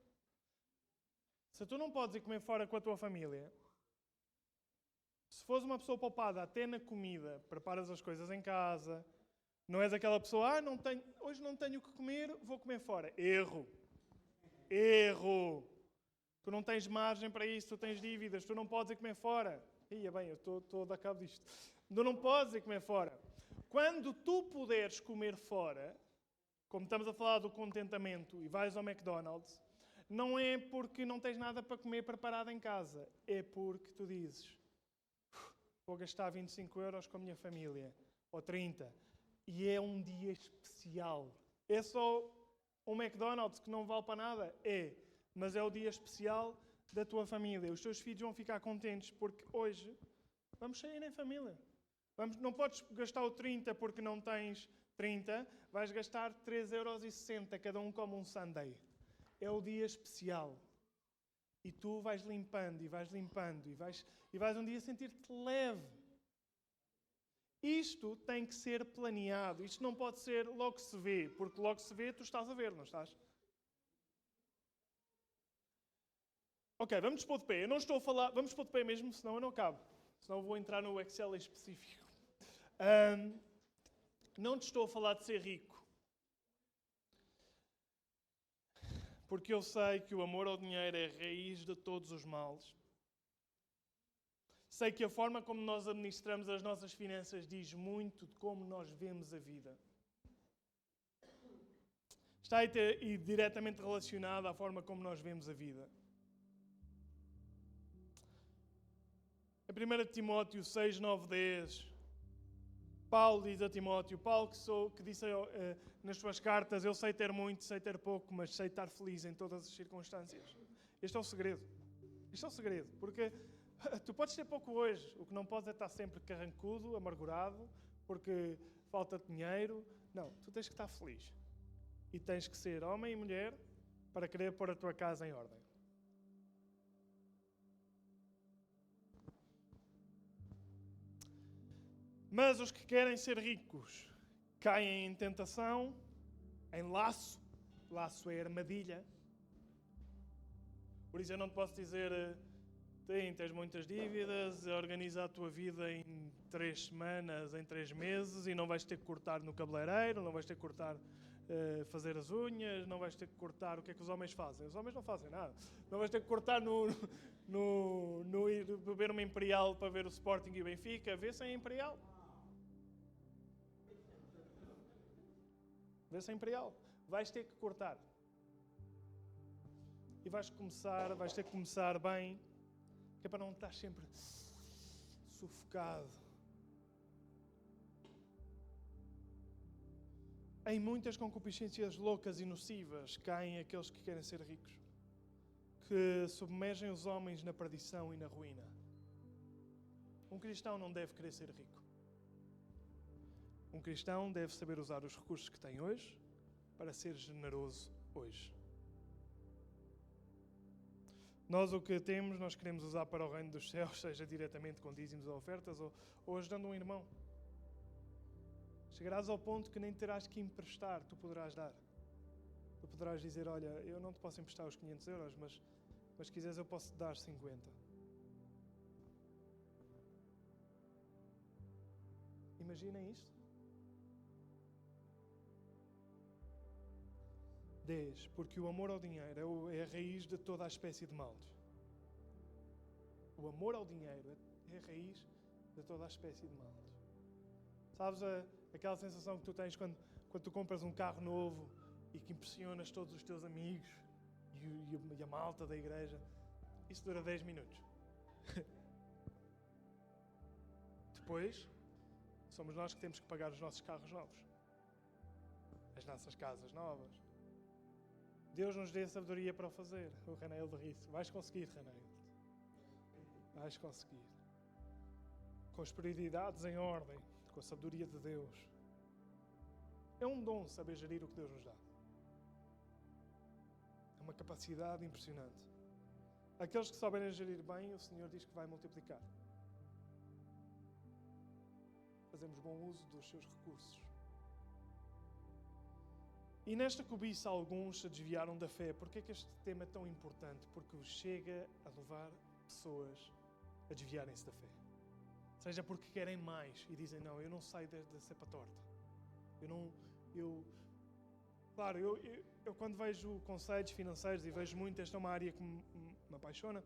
Se tu não podes ir comer fora com a tua família, se fores uma pessoa poupada até na comida, preparas as coisas em casa, não és aquela pessoa, hoje não tenho o que comer, vou comer fora. Erro. Tu não tens margem para isso, tu tens dívidas, tu não podes ir comer fora. Ia bem, eu estou a dar cabo disto. Tu não podes ir comer fora. Quando tu puderes comer fora, como estamos a falar do contentamento e vais ao McDonald's, não é porque não tens nada para comer preparado em casa. É porque tu dizes, vou gastar 25 euros com a minha família, ou 30, e é um dia especial. É só um McDonald's que não vale para nada? É. Mas é o dia especial da tua família. Os teus filhos vão ficar contentes porque hoje vamos sair em família. Não podes gastar o 30 porque não tens 30, vais gastar 3,60€, cada um come um sundae. É o dia especial. E tu vais limpando e vais limpando e vais um dia sentir-te leve. Isto tem que ser planeado. Isto não pode ser logo se vê, porque logo se vê, tu estás a ver, não estás? Ok, vamos pôr de pé. Eu não estou a falar... Vamos pôr de pé mesmo, senão eu não acabo. Senão eu vou entrar no Excel em específico. Não te estou a falar de ser rico. porque eu sei que o amor ao dinheiro é a raiz de todos os males. Sei que a forma como nós administramos as nossas finanças diz muito de como nós vemos a vida. Está aí diretamente relacionado à forma como nós vemos a vida. Em 1 Timóteo 6, 9, 10, Paulo diz a Timóteo, Paulo que disse nas suas cartas, eu sei ter muito, sei ter pouco, mas sei estar feliz em todas as circunstâncias. Este é o segredo. Este é o segredo, porque tu podes ter pouco hoje, o que não podes é estar sempre carrancudo, amargurado, porque falta dinheiro. Não, tu tens que estar feliz. E tens que ser homem e mulher para querer pôr a tua casa em ordem. Mas os que querem ser ricos caem em tentação, em laço. Laço é armadilha. Por isso eu não te posso dizer, tens muitas dívidas, organiza a tua vida em 3 semanas, em 3 meses, e não vais ter que cortar no cabeleireiro, não vais ter que cortar, fazer as unhas, não vais ter que cortar. O que é que os homens fazem? Os homens não fazem nada. Não vais ter que cortar no ir beber uma Imperial para ver o Sporting e o Benfica. Vê-se em Imperial. Vê-se em Imperial. Vais ter que cortar. E vais ter que começar bem, que é para não estar sempre sufocado. Em muitas concupiscências loucas e nocivas caem aqueles que querem ser ricos, que submergem os homens na perdição e na ruína. Um cristão não deve querer ser rico. Um cristão deve saber usar os recursos que tem hoje para ser generoso hoje. Nós o que temos, nós queremos usar para o reino dos céus, seja diretamente com dízimos ou ofertas, ou ajudando um irmão. Chegarás ao ponto que nem terás que emprestar, tu poderás dar. Tu poderás dizer, olha, eu não te posso emprestar os 500 euros, mas se quiseres eu posso te dar 50. Imaginem isto. 10. Porque o amor ao dinheiro é a raiz de toda a espécie de males. O amor ao dinheiro é a raiz de toda a espécie de males. Sabes aquela sensação que tu tens quando tu compras um carro novo e que impressionas todos os teus amigos e a malta da igreja? Isso dura 10 minutos. Depois, somos nós que temos que pagar os nossos carros novos. As nossas casas novas. Deus nos dê sabedoria para o fazer. O Ranael ri-se. Vais conseguir, Ranael. Vais conseguir. Com as prioridades em ordem. Com a sabedoria de Deus. É um dom saber gerir o que Deus nos dá. É uma capacidade impressionante. Aqueles que souberem gerir bem, o Senhor diz que vai multiplicar. Fazemos bom uso dos seus recursos. E nesta cobiça alguns se desviaram da fé. Por que é que este tema é tão importante? Porque chega a levar pessoas a desviarem-se da fé. Seja porque querem mais e dizem, não, eu não saio da cepa torta. Claro, eu quando vejo conselhos financeiros e vejo muito, esta é uma área que me apaixona,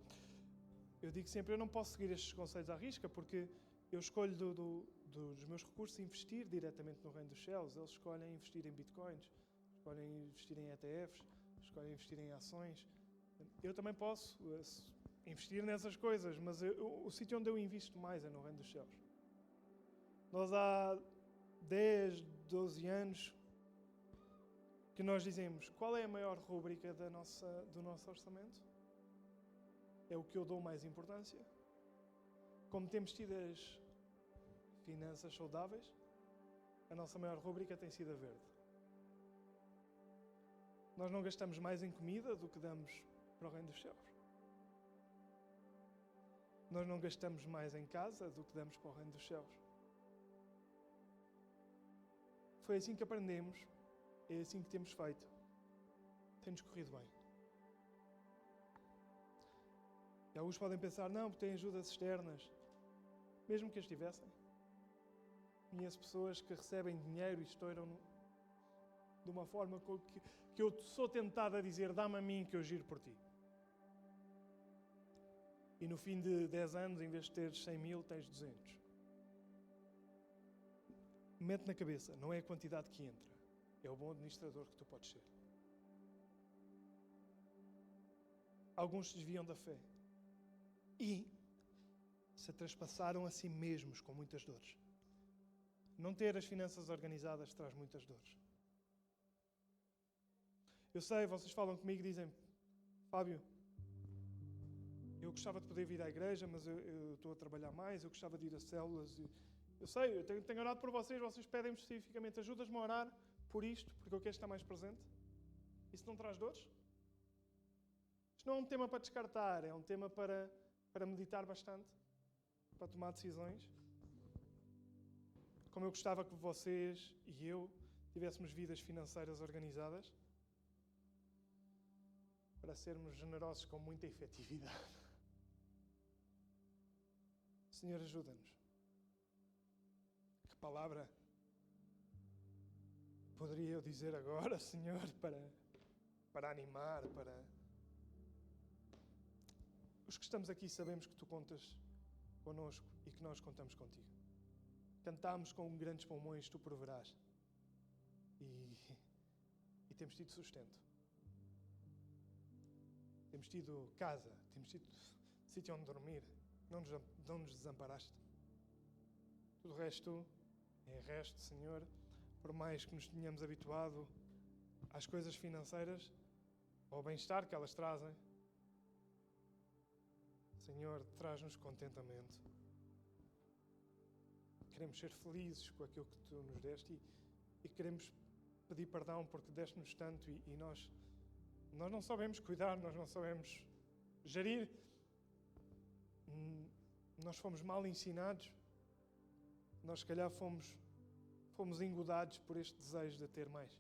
eu digo sempre, eu não posso seguir estes conselhos à risca, porque eu escolho dos meus recursos investir diretamente no reino dos céus. Eles escolhem investir em bitcoins, escolhem investir em ETFs, escolhem investir em ações. Eu também posso investir nessas coisas, mas o sítio onde eu invisto mais é no reino dos céus. Nós há 10, 12 anos que nós dizemos, qual é a maior rúbrica do nosso orçamento? É o que eu dou mais importância? Como temos tido as finanças saudáveis, a nossa maior rúbrica tem sido a verde. Nós não gastamos mais em comida do que damos para o reino dos céus. Nós não gastamos mais em casa do que damos para o reino dos céus. Foi assim que aprendemos, é assim que temos feito. Tem-nos corrido bem. E alguns podem pensar, não, porque têm ajudas externas. Mesmo que as tivessem. Conheço pessoas que recebem dinheiro e estouram de uma forma que eu sou tentado a dizer, dá-me a mim que eu giro por ti. E no fim de 10 anos, em vez de teres 100 mil, tens 200. Mete na cabeça, não é a quantidade que entra, é o bom administrador que tu podes ser. Alguns se desviam da fé e se trespassaram a si mesmos com muitas dores. Não ter as finanças organizadas traz muitas dores. Eu sei, vocês falam comigo e dizem, Fábio, eu gostava de poder vir à igreja, mas eu estou a trabalhar mais, eu gostava de ir a células. Eu sei, eu tenho orado por vocês, vocês pedem-me especificamente, ajudas-me a orar por isto, porque eu quero estar mais presente. Isso não traz dores? Isto não é um tema para descartar, é um tema para meditar bastante, para tomar decisões. Como eu gostava que vocês e eu tivéssemos vidas financeiras organizadas, para sermos generosos com muita efetividade. Senhor, ajuda-nos. Que palavra poderia eu dizer agora, Senhor, para animar, para... Os que estamos aqui sabemos que Tu contas connosco e que nós contamos contigo. Cantamos com grandes pulmões, Tu proverás. E temos tido sustento. Temos tido casa, temos tido sítio onde dormir. Não nos desamparaste. Tudo o resto é resto, Senhor. Por mais que nos tenhamos habituado às coisas financeiras, ao bem-estar que elas trazem, Senhor, traz-nos contentamento. Queremos ser felizes com aquilo que Tu nos deste e queremos pedir perdão porque deste-nos tanto e nós não sabemos cuidar, nós não sabemos gerir. Nós fomos mal ensinados. Nós, se calhar, fomos engodados por este desejo de ter mais.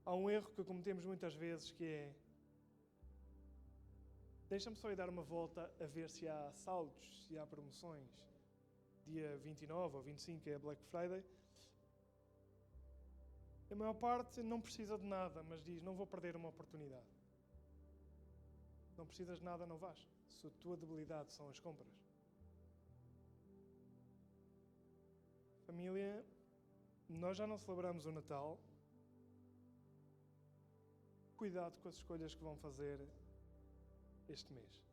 Há um erro que cometemos muitas vezes que é: deixa-me só ir dar uma volta a ver se há saldos, se há promoções. Dia 29 ou 25 é Black Friday. A maior parte não precisa de nada, mas diz, não vou perder uma oportunidade. Não precisas de nada, não vais. Se a tua debilidade são as compras. Família, nós já não celebramos o Natal. Cuidado com as escolhas que vão fazer este mês.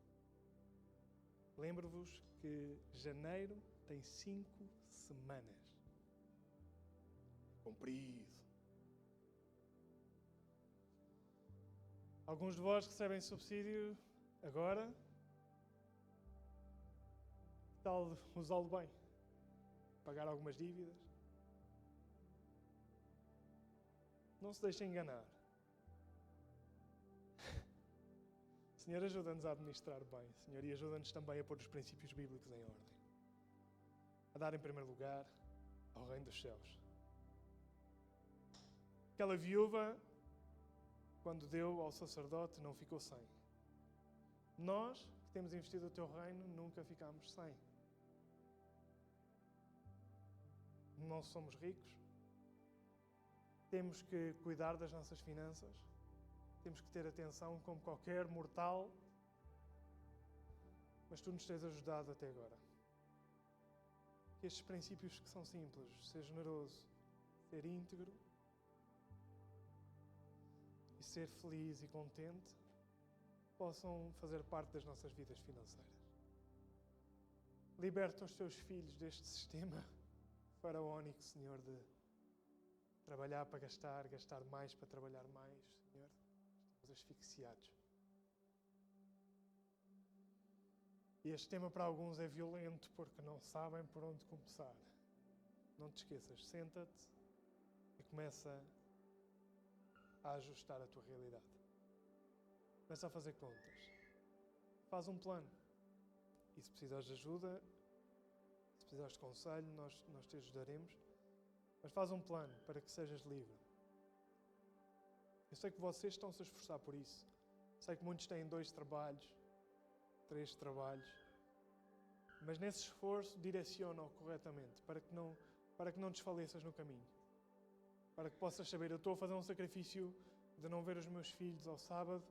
Lembro-vos que janeiro tem 5 semanas. Comprido. Alguns de vós recebem subsídio agora. Que tal usá-lo bem? Pagar algumas dívidas? Não se deixem enganar. Senhor, ajuda-nos a administrar bem. Senhor, e ajuda-nos também a pôr os princípios bíblicos em ordem. A dar em primeiro lugar ao Reino dos Céus. Aquela viúva, quando deu ao sacerdote, não ficou sem. Nós, que temos investido o Teu reino, nunca ficámos sem. Não somos ricos. Temos que cuidar das nossas finanças. Temos que ter atenção como qualquer mortal. Mas Tu nos tens ajudado até agora. Que estes princípios que são simples, ser generoso, ser íntegro e ser feliz e contente, possam fazer parte das nossas vidas financeiras. Liberta os Teus filhos deste sistema faraónico, Senhor, de trabalhar para gastar, gastar mais para trabalhar mais, Senhor. Estamos asfixiados. E este tema para alguns é violento porque não sabem por onde começar. Não te esqueças, senta-te e começa a ajustar a tua realidade. Começa a fazer contas. Faz um plano. E se precisares de ajuda, se precisares de conselho, nós te ajudaremos. Mas faz um plano para que sejas livre. Eu sei que vocês estão-se a esforçar por isso. Sei que muitos têm 2 trabalhos, 3 trabalhos. Mas nesse esforço, direciona-o corretamente para que não desfaleças no caminho. para que possas saber, eu estou a fazer um sacrifício de não ver os meus filhos ao sábado,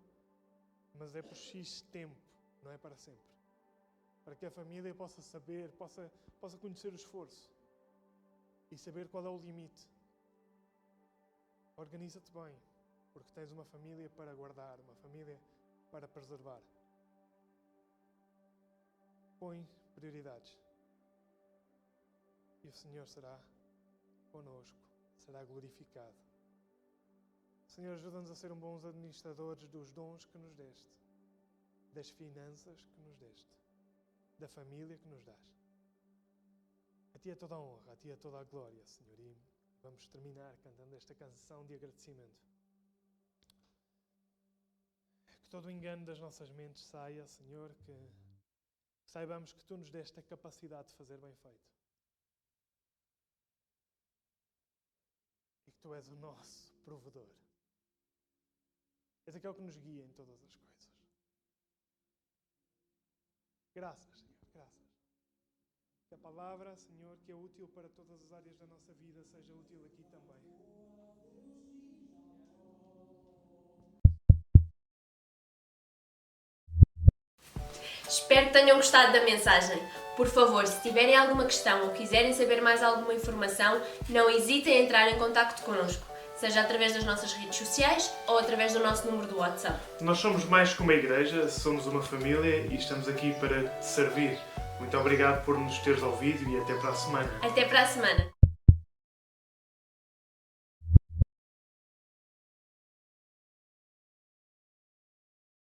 mas é por X tempo, não é para sempre. Para que a família possa saber, possa conhecer o esforço e saber qual é o limite. Organiza-te bem, porque tens uma família para guardar, uma família para preservar. Põe prioridades. E o Senhor será connosco, será glorificado. Senhor, ajuda-nos a ser bons administradores dos dons que nos deste, das finanças que nos deste, da família que nos dás. A Ti é toda a honra, a Ti é toda a glória, Senhor. E vamos terminar cantando esta canção de agradecimento. Que todo o engano das nossas mentes saia, Senhor, que saibamos que Tu nos deste a capacidade de fazer bem feito. E que Tu és o nosso provedor. És aquele que nos guia em todas as coisas. Graças, Senhor, graças. Que a palavra, Senhor, que é útil para todas as áreas da nossa vida, seja útil aqui também. Espero que tenham gostado da mensagem. Por favor, se tiverem alguma questão ou quiserem saber mais alguma informação, não hesitem em entrar em contacto connosco, seja através das nossas redes sociais ou através do nosso número do WhatsApp. Nós somos mais que uma igreja, somos uma família e estamos aqui para te servir. Muito obrigado por nos teres ouvido e até para a semana. Até para a semana!